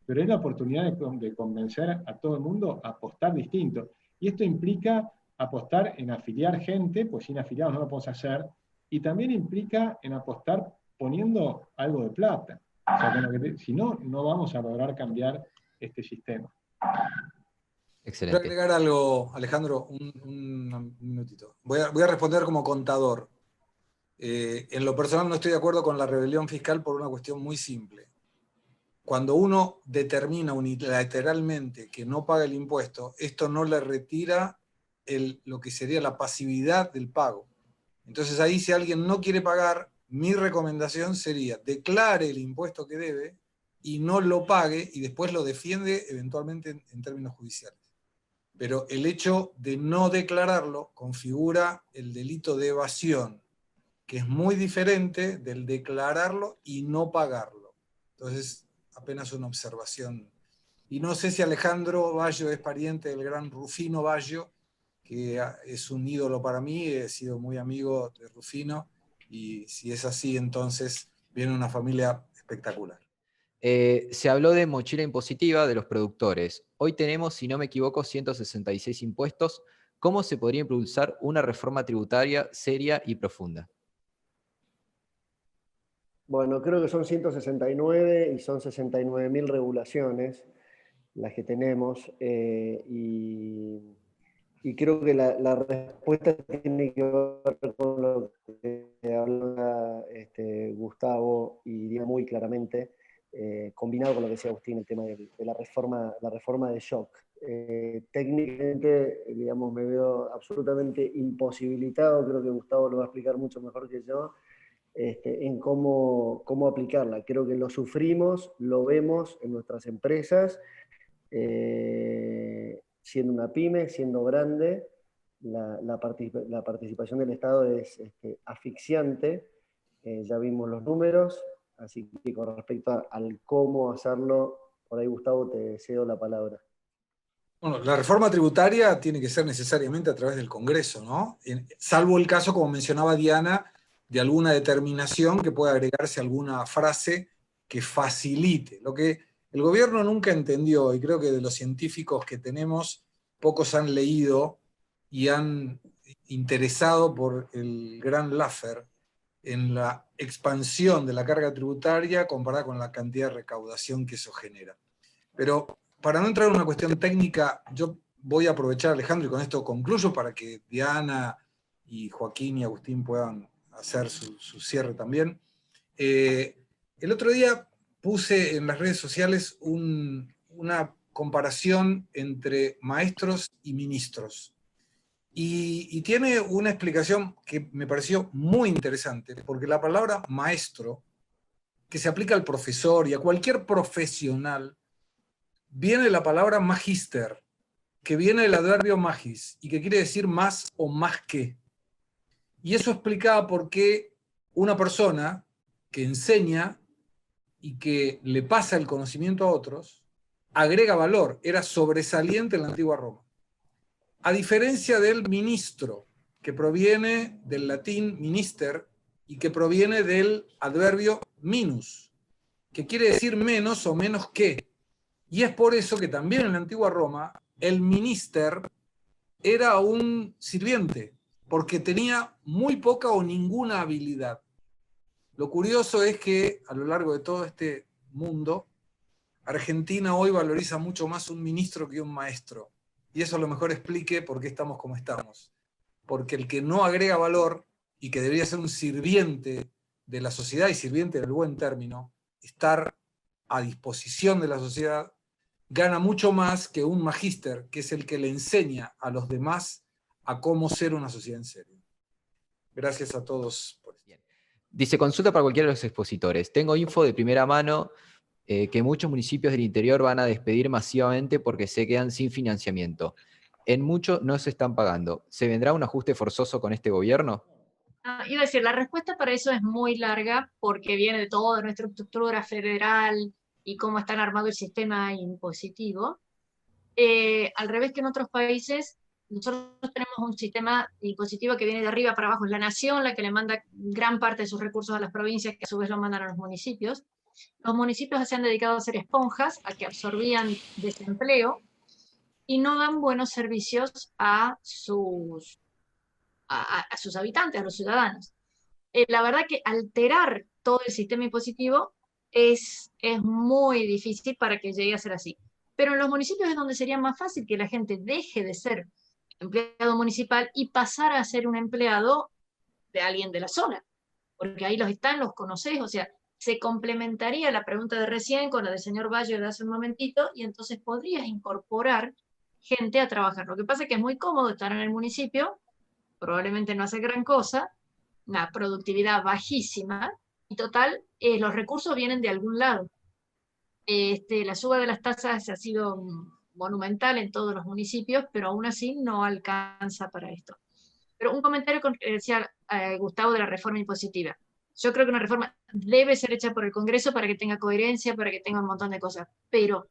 pero es la oportunidad de convencer a todo el mundo a apostar distinto. Y esto implica apostar en afiliar gente, pues sin afiliados no lo podemos hacer, y también implica en apostar poniendo algo de plata. O sea, si no, no vamos a lograr cambiar este sistema. Excelente. Quiero agregar algo, Alejandro, un minutito. Voy a responder como contador. En lo personal no estoy de acuerdo con la rebelión fiscal por una cuestión muy simple. Cuando uno determina unilateralmente que no paga el impuesto, esto no le retira lo que sería la pasividad del pago. Entonces ahí, si alguien no quiere pagar, mi recomendación sería declare el impuesto que debe y no lo pague, y después lo defiende eventualmente en términos judiciales. Pero el hecho de no declararlo configura el delito de evasión, que es muy diferente del declararlo y no pagarlo. Entonces, apenas una observación. Y no sé si Alejandro Baggio es pariente del gran Rufino Baggio, que es un ídolo para mí, he sido muy amigo de Rufino, y si es así, entonces viene una familia espectacular. Se habló de mochila impositiva de los productores. Hoy tenemos, si no me equivoco, 166 impuestos. ¿Cómo se podría impulsar una reforma tributaria seria y profunda? Bueno, creo que son 169 y son 69.000 regulaciones las que tenemos, y creo que la respuesta tiene que ver con lo que hablaba Gustavo, y diría muy claramente, combinado con lo que decía Agustín, el tema de la reforma de shock. Técnicamente, digamos, me veo absolutamente imposibilitado, creo que Gustavo lo va a explicar mucho mejor que yo, en cómo aplicarla. Creo que lo sufrimos, lo vemos en nuestras empresas, siendo una pyme, siendo grande, la participación del Estado es asfixiante, ya vimos los números, así que con respecto al cómo hacerlo, por ahí Gustavo te cedo la palabra. Bueno, la reforma tributaria tiene que ser necesariamente a través del Congreso, ¿no? Salvo el caso, como mencionaba Diana, de alguna determinación que pueda agregarse alguna frase que facilite. Lo que el gobierno nunca entendió, y creo que de los científicos que tenemos, pocos han leído y han interesado por el gran Laffer en la expansión de la carga tributaria comparada con la cantidad de recaudación que eso genera. Pero para no entrar en una cuestión técnica, yo voy a aprovechar, Alejandro, y con esto concluyo para que Diana y Joaquín y Agustín puedan hacer su cierre también. El otro día puse en las redes sociales una comparación entre maestros y ministros. Y tiene una explicación que me pareció muy interesante, porque la palabra maestro, que se aplica al profesor y a cualquier profesional, viene de la palabra magister, que viene del adverbio magis, y que quiere decir más o más que. Y eso explicaba por qué una persona que enseña y que le pasa el conocimiento a otros, agrega valor, era sobresaliente en la antigua Roma. A diferencia del ministro, que proviene del latín minister y que proviene del adverbio minus, que quiere decir menos o menos que. Y es por eso que también en la antigua Roma el minister era un sirviente, porque tenía muy poca o ninguna habilidad. Lo curioso es que a lo largo de todo este mundo, Argentina hoy valoriza mucho más un ministro que un maestro. Y eso a lo mejor explique por qué estamos como estamos. Porque el que no agrega valor y que debería ser un sirviente de la sociedad, y sirviente en el buen término, estar a disposición de la sociedad, gana mucho más que un magíster, que es el que le enseña a los demás a cómo ser una sociedad en serio. Gracias a todos por esto. Dice, consulta para cualquiera de los expositores. Tengo info de primera mano que muchos municipios del interior van a despedir masivamente porque se quedan sin financiamiento. En muchos no se están pagando. ¿Se vendrá un ajuste forzoso con este gobierno? Iba a decir, la respuesta para eso es muy larga porque viene de toda nuestra estructura federal y cómo está armado el sistema impositivo. Al revés que en otros países, nosotros tenemos un sistema impositivo que viene de arriba para abajo. Es la nación la que le manda gran parte de sus recursos a las provincias, que a su vez lo mandan a los municipios. Los municipios se han dedicado a ser esponjas, a que absorbían desempleo y no dan buenos servicios a sus habitantes, a los ciudadanos. La verdad que alterar todo el sistema impositivo es muy difícil para que llegue a ser así. Pero en los municipios es donde sería más fácil que la gente deje de ser empleado municipal y pasar a ser un empleado de alguien de la zona, porque ahí los conocés, o sea, se complementaría la pregunta de recién con la del señor Valle de hace un momentito, y entonces podrías incorporar gente a trabajar. Lo que pasa es que es muy cómodo estar en el municipio, probablemente no hace gran cosa, una productividad bajísima, y total, los recursos vienen de algún lado. La suba de las tasas ha sido monumental en todos los municipios, pero aún así no alcanza para esto. Pero un comentario con que decía Gustavo de la reforma impositiva. Yo creo que una reforma debe ser hecha por el Congreso para que tenga coherencia, para que tenga un montón de cosas, pero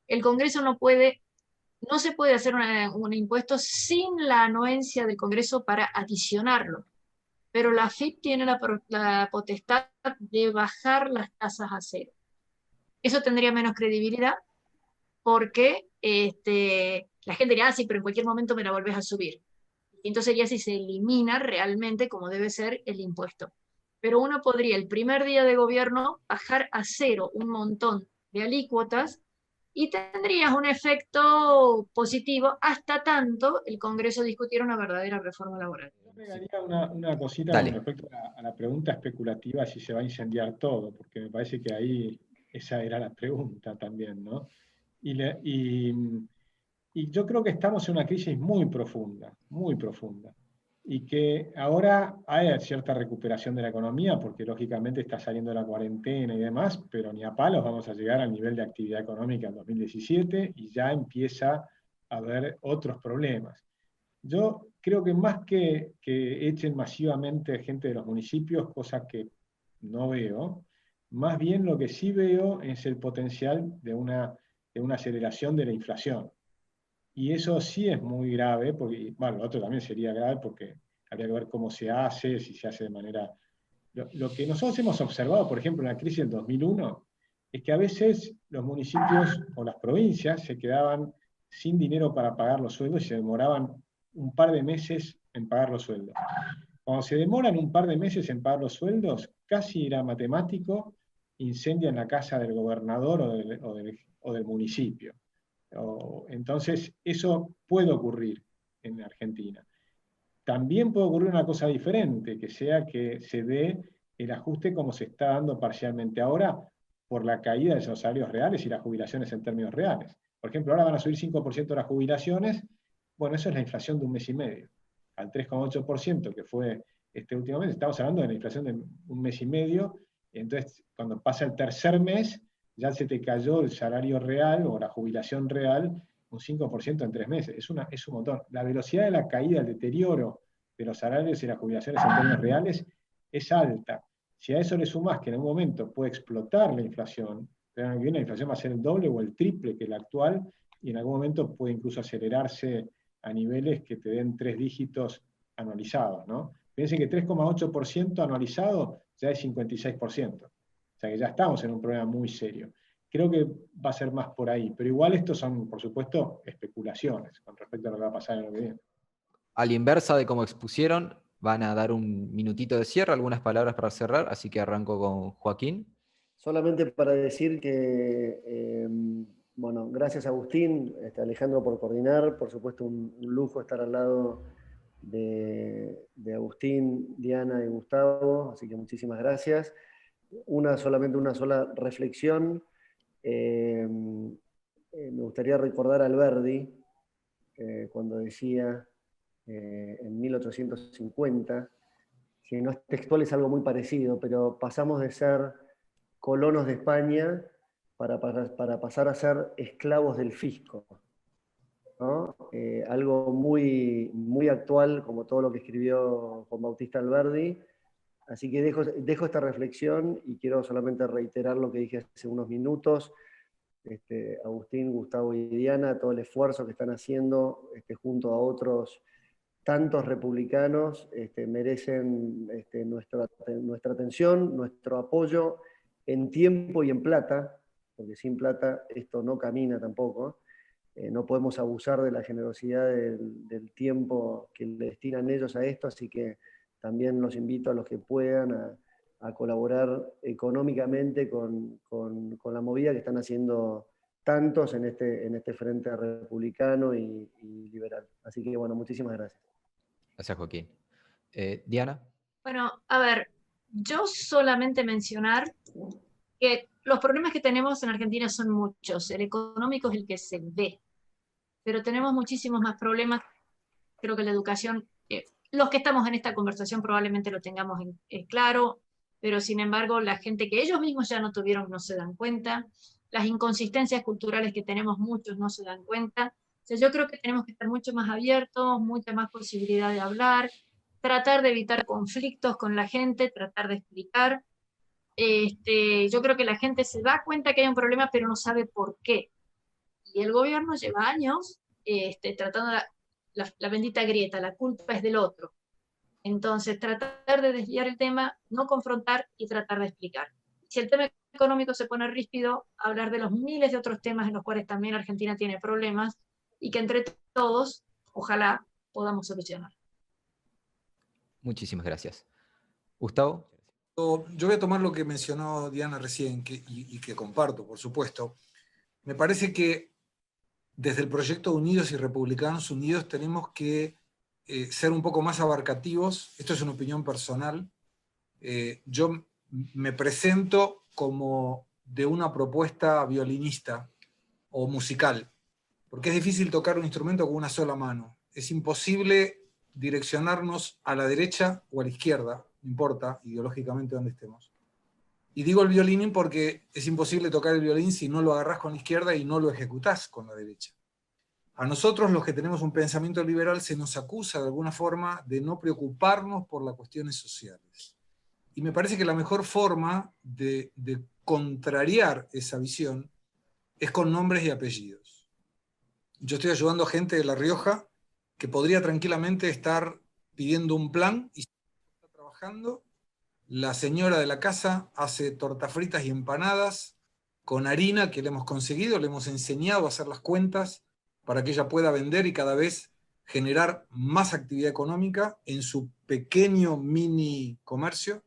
el Congreso no se puede hacer un impuesto sin la anuencia del Congreso para adicionarlo. Pero la AFIP tiene la potestad de bajar las tasas a cero. Eso tendría menos credibilidad porque la gente diría, sí, pero en cualquier momento me la volvés a subir. Entonces sería si se elimina realmente como debe ser el impuesto. Pero uno podría el primer día de gobierno bajar a cero un montón de alícuotas y tendrías un efecto positivo hasta tanto el Congreso discutiera una verdadera reforma laboral. Yo agregaría una cosita Dale. con respecto a la pregunta especulativa si se va a incendiar todo, porque me parece que ahí esa era la pregunta también, ¿no? Y yo creo que estamos en una crisis muy profunda, y que ahora hay cierta recuperación de la economía, porque lógicamente está saliendo la cuarentena y demás, pero ni a palos vamos a llegar al nivel de actividad económica en 2017 y ya empieza a haber otros problemas. Yo creo que más que echen masivamente gente de los municipios, cosa que no veo, más bien lo que sí veo es el potencial de una aceleración de la inflación. Y eso sí es muy grave, porque, bueno, lo otro también sería grave porque habría que ver cómo se hace, si se hace de manera... Lo que nosotros hemos observado, por ejemplo, en la crisis del 2001, es que a veces los municipios o las provincias se quedaban sin dinero para pagar los sueldos y se demoraban un par de meses en pagar los sueldos. Cuando se demoran un par de meses en pagar los sueldos, casi era matemático, incendian la casa del gobernador o del municipio. Entonces, eso puede ocurrir en Argentina. También puede ocurrir una cosa diferente, que sea que se dé el ajuste como se está dando parcialmente ahora, por la caída de los salarios reales y las jubilaciones en términos reales. Por ejemplo, ahora van a subir 5% las jubilaciones, bueno, eso es la inflación de un mes y medio. Al 3,8% que fue últimamente, estamos hablando de la inflación de un mes y medio, entonces cuando pasa el tercer mes, ya se te cayó el salario real o la jubilación real un 5% en 3 meses. Es un montón. La velocidad de la caída, el deterioro de los salarios y las jubilaciones en términos reales es alta. Si a eso le sumás que en algún momento puede explotar la inflación, pero en la inflación va a ser el doble o el triple que la actual, y en algún momento puede incluso acelerarse a niveles que te den 3 dígitos anualizados, ¿no? Piensen que 3,8% anualizado ya es 56%. O sea que ya estamos en un problema muy serio. Creo que va a ser más por ahí, pero igual estos son, por supuesto, especulaciones con respecto a lo que va a pasar en lo que viene. A la inversa de cómo expusieron, van a dar un minutito de cierre, algunas palabras para cerrar, así que arranco con Joaquín. Solamente para decir que, bueno, gracias Agustín, Alejandro por coordinar, por supuesto un lujo estar al lado de Agustín, Diana y Gustavo, así que muchísimas gracias. Solamente una sola reflexión. Me gustaría recordar a Alberdi, cuando decía en 1850, que no es textual, es algo muy parecido, pero pasamos de ser colonos de España para pasar a ser esclavos del fisco, ¿no? Algo muy, muy actual, como todo lo que escribió Juan Bautista Alberdi. Así que dejo esta reflexión y quiero solamente reiterar lo que dije hace unos minutos. Agustín, Gustavo y Diana, todo el esfuerzo que están haciendo junto a otros tantos republicanos merecen nuestra atención, nuestro apoyo en tiempo y en plata, porque sin plata esto no camina tampoco. No podemos abusar de la generosidad del tiempo que le destinan ellos a esto, así que también los invito a los que puedan a colaborar económicamente con la movida que están haciendo tantos en este frente republicano y liberal. Así que bueno, muchísimas gracias. Gracias, Joaquín. Diana. Bueno, a ver, yo solamente mencionar que los problemas que tenemos en Argentina son muchos. El económico es el que se ve, pero tenemos muchísimos más problemas. Creo que la educación, los que estamos en esta conversación probablemente lo tengamos claro, pero sin embargo la gente que ellos mismos ya no tuvieron no se dan cuenta. Las inconsistencias culturales que tenemos muchos no se dan cuenta. O sea, yo creo que tenemos que estar mucho más abiertos, mucha más posibilidad de hablar, tratar de evitar conflictos con la gente, tratar de explicar. Yo creo que la gente se da cuenta que hay un problema, pero no sabe por qué. Y el gobierno lleva años tratando la bendita grieta, la culpa es del otro. Entonces, tratar de desviar el tema, no confrontar y tratar de explicar. Si el tema económico se pone ríspido, hablar de los miles de otros temas en los cuales también Argentina tiene problemas y que entre todos, ojalá, podamos solucionar. Muchísimas gracias. Gustavo. Yo voy a tomar lo que mencionó Diana recién y que comparto, por supuesto. Me parece que desde el proyecto Unidos y Republicanos Unidos tenemos que ser un poco más abarcativos. Esto es una opinión personal. Yo me presento como de una propuesta violinista o musical, porque es difícil tocar un instrumento con una sola mano. Es imposible direccionarnos a la derecha o a la izquierda, no importa ideológicamente dónde estemos. Y digo el violín porque es imposible tocar el violín si no lo agarrás con la izquierda y no lo ejecutás con la derecha. A nosotros, los que tenemos un pensamiento liberal, se nos acusa de alguna forma de no preocuparnos por las cuestiones sociales. Y me parece que la mejor forma de contrariar esa visión es con nombres y apellidos. Yo estoy ayudando a gente de La Rioja que podría tranquilamente estar pidiendo un plan y está trabajando. La señora de la casa hace tortas fritas y empanadas con harina que le hemos conseguido, le hemos enseñado a hacer las cuentas para que ella pueda vender y cada vez generar más actividad económica en su pequeño mini comercio,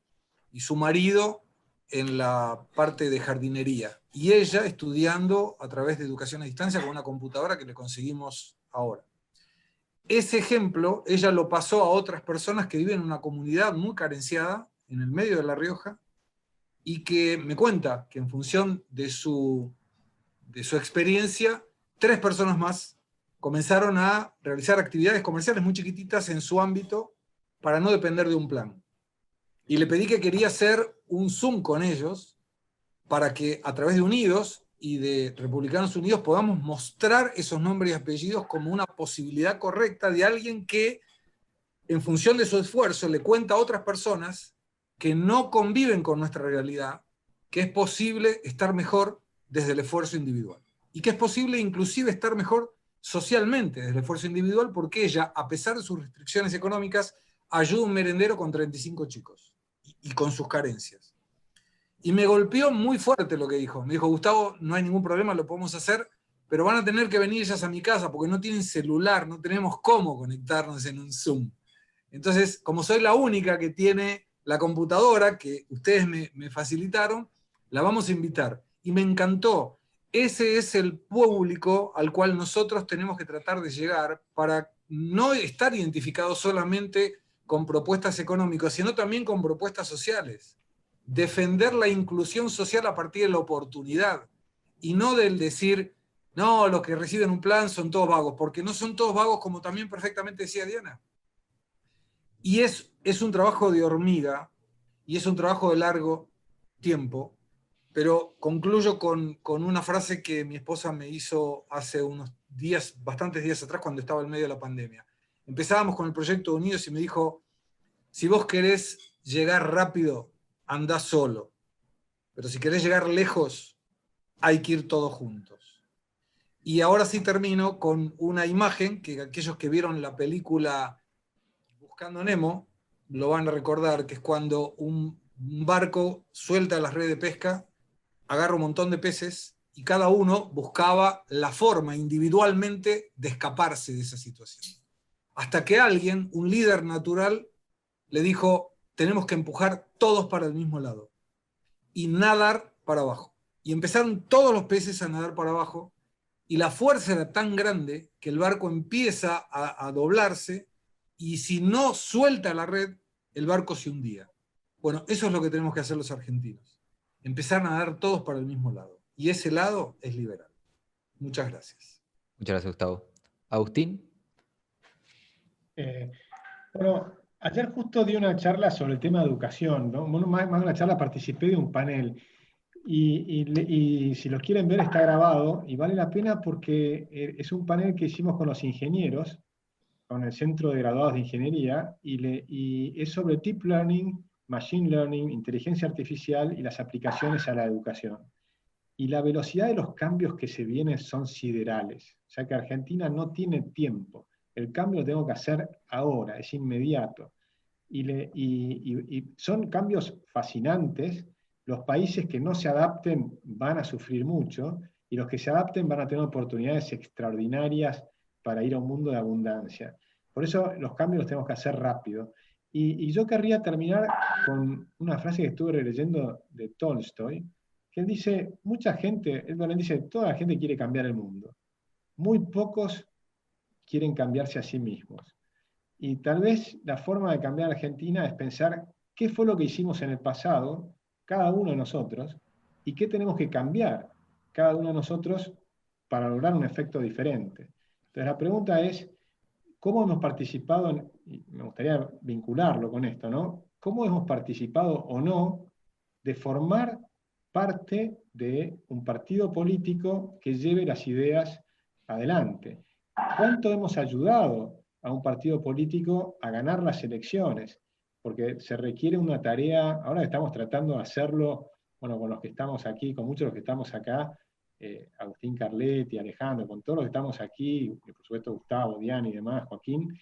y su marido en la parte de jardinería, y ella estudiando a través de educación a distancia con una computadora que le conseguimos ahora. Ese ejemplo ella lo pasó a otras personas que viven en una comunidad muy carenciada, en el medio de La Rioja, y que me cuenta que en función de su experiencia, 3 personas más comenzaron a realizar actividades comerciales muy chiquititas en su ámbito para no depender de un plan. Y le pedí que quería hacer un Zoom con ellos para que a través de Unidos y de Republicanos Unidos podamos mostrar esos nombres y apellidos como una posibilidad correcta de alguien que, en función de su esfuerzo, le cuenta a otras personas que no conviven con nuestra realidad, que es posible estar mejor desde el esfuerzo individual. Y que es posible inclusive estar mejor socialmente desde el esfuerzo individual, porque ella, a pesar de sus restricciones económicas, ayuda a un merendero con 35 chicos y con sus carencias. Y me golpeó muy fuerte lo que dijo. Me dijo, Gustavo, no hay ningún problema, lo podemos hacer, pero van a tener que venir ellas a mi casa porque no tienen celular, no tenemos cómo conectarnos en un Zoom. Entonces, como soy la única que tiene la computadora que ustedes me facilitaron, la vamos a invitar. Y me encantó. Ese es el público al cual nosotros tenemos que tratar de llegar para no estar identificados solamente con propuestas económicas, sino también con propuestas sociales. Defender la inclusión social a partir de la oportunidad y no del decir, no, los que reciben un plan son todos vagos, porque no son todos vagos, como también perfectamente decía Diana. Y es un trabajo de hormiga y es un trabajo de largo tiempo, pero concluyo con una frase que mi esposa me hizo hace unos días, bastantes días atrás, cuando estaba en medio de la pandemia. Empezábamos con el proyecto Unidos y me dijo, si vos querés llegar rápido, andá solo, pero si querés llegar lejos, hay que ir todos juntos. Y ahora sí termino con una imagen que aquellos que vieron la película Buscando Nemo lo van a recordar, que es cuando un barco suelta las redes de pesca, agarra un montón de peces y cada uno buscaba la forma individualmente de escaparse de esa situación. Hasta que alguien, un líder natural, le dijo, tenemos que empujar todos para el mismo lado y nadar para abajo. Y empezaron todos los peces a nadar para abajo y la fuerza era tan grande que el barco empieza a doblarse y si no suelta la red, el barco se hundía. Bueno, eso es lo que tenemos que hacer los argentinos. Empezar a nadar todos para el mismo lado. Y ese lado es liberal. Muchas gracias. Muchas gracias, Gustavo. Agustín. Bueno, ayer justo di una charla sobre el tema de educación, ¿no? Más de una charla, participé de un panel. Y si los quieren ver está grabado y vale la pena porque es un panel que hicimos con los ingenieros, con el Centro de Graduados de Ingeniería, y es sobre Deep Learning, Machine Learning, inteligencia artificial y las aplicaciones a la educación. Y la velocidad de los cambios que se vienen son siderales. O sea que Argentina no tiene tiempo. El cambio lo tengo que hacer ahora, es inmediato. Y son cambios fascinantes. Los países que no se adapten van a sufrir mucho, y los que se adapten van a tener oportunidades extraordinarias para ir a un mundo de abundancia. Por eso los cambios los tenemos que hacer rápido. Y yo querría terminar con una frase que estuve releyendo de Tolstoy, que él dice, él dice, toda la gente quiere cambiar el mundo. Muy pocos quieren cambiarse a sí mismos. Y tal vez la forma de cambiar a Argentina es pensar qué fue lo que hicimos en el pasado, cada uno de nosotros, y qué tenemos que cambiar cada uno de nosotros para lograr un efecto diferente. Entonces la pregunta es, ¿cómo hemos participado, y me gustaría vincularlo con esto, ¿no? ¿Cómo hemos participado o no de formar parte de un partido político que lleve las ideas adelante? ¿Cuánto hemos ayudado a un partido político a ganar las elecciones? Porque se requiere una tarea, ahora estamos tratando de hacerlo, bueno, con los que estamos aquí, con muchos de los que estamos acá, Agustín Carletti, Alejandro, con todos los que estamos aquí, y por supuesto Gustavo, Diana y demás, Joaquín,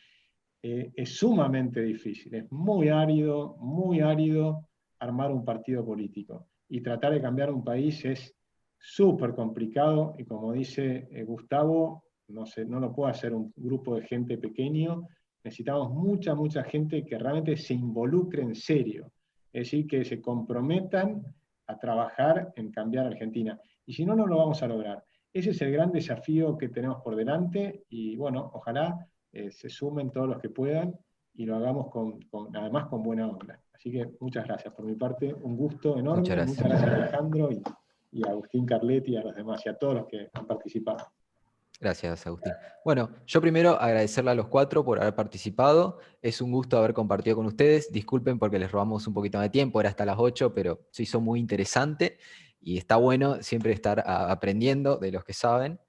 es sumamente difícil, es muy árido armar un partido político. Y tratar de cambiar un país es súper complicado, y como dice Gustavo, no lo puede hacer un grupo de gente pequeño, necesitamos mucha gente que realmente se involucre en serio, es decir, que se comprometan a trabajar en cambiar Argentina. Y si no, no lo vamos a lograr. Ese es el gran desafío que tenemos por delante, y bueno, ojalá se sumen todos los que puedan, y lo hagamos además con buena onda. Así que muchas gracias por mi parte, un gusto enorme. Muchas gracias. Muchas gracias Alejandro y a Agustín Carletti y a los demás y a todos los que han participado. Gracias, Agustín. Bueno, yo primero agradecerle a los 4 por haber participado. Es un gusto haber compartido con ustedes. Disculpen porque les robamos un poquito de tiempo, era hasta las 8, pero se hizo muy interesante y está bueno siempre estar aprendiendo de los que saben.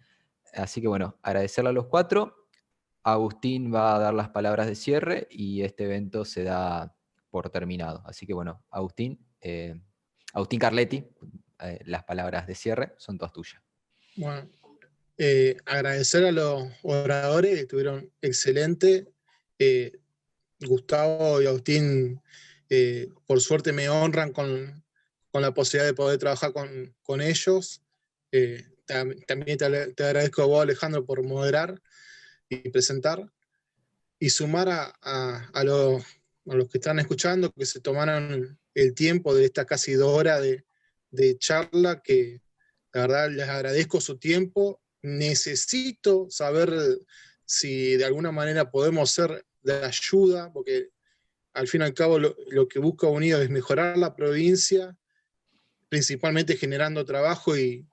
Así que bueno, agradecerle a los 4. Agustín va a dar las palabras de cierre y este evento se da por terminado. Así que bueno, Agustín Carletti, las palabras de cierre son todas tuyas. Bueno, agradecer a los oradores que estuvieron excelentes. Gustavo y Agustín, por suerte me honran con la posibilidad de poder trabajar con ellos. También te agradezco a vos, Alejandro, por moderar y presentar. Y sumar a los que están escuchando, que se tomaron el tiempo de esta casi 2 horas de charla, que la verdad les agradezco su tiempo. Necesito saber si de alguna manera podemos ser de ayuda, porque al fin y al cabo lo que busca Unido es mejorar la provincia, principalmente generando trabajo y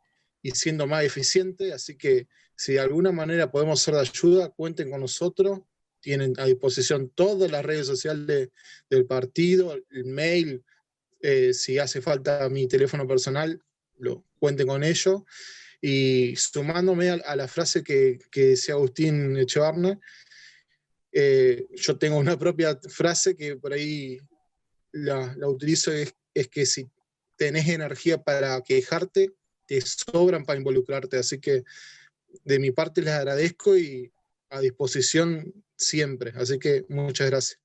siendo más eficiente. Así que si de alguna manera podemos ser de ayuda, cuenten con nosotros. Tienen a disposición todas las redes sociales del partido, el mail, si hace falta mi teléfono personal, cuenten con ello. Y sumándome a la frase que decía Agustín Echevarne, yo tengo una propia frase que por ahí la utilizo, es que si tenés energía para quejarte, te sobran para involucrarte. Así que de mi parte les agradezco y a disposición siempre. Así que muchas gracias.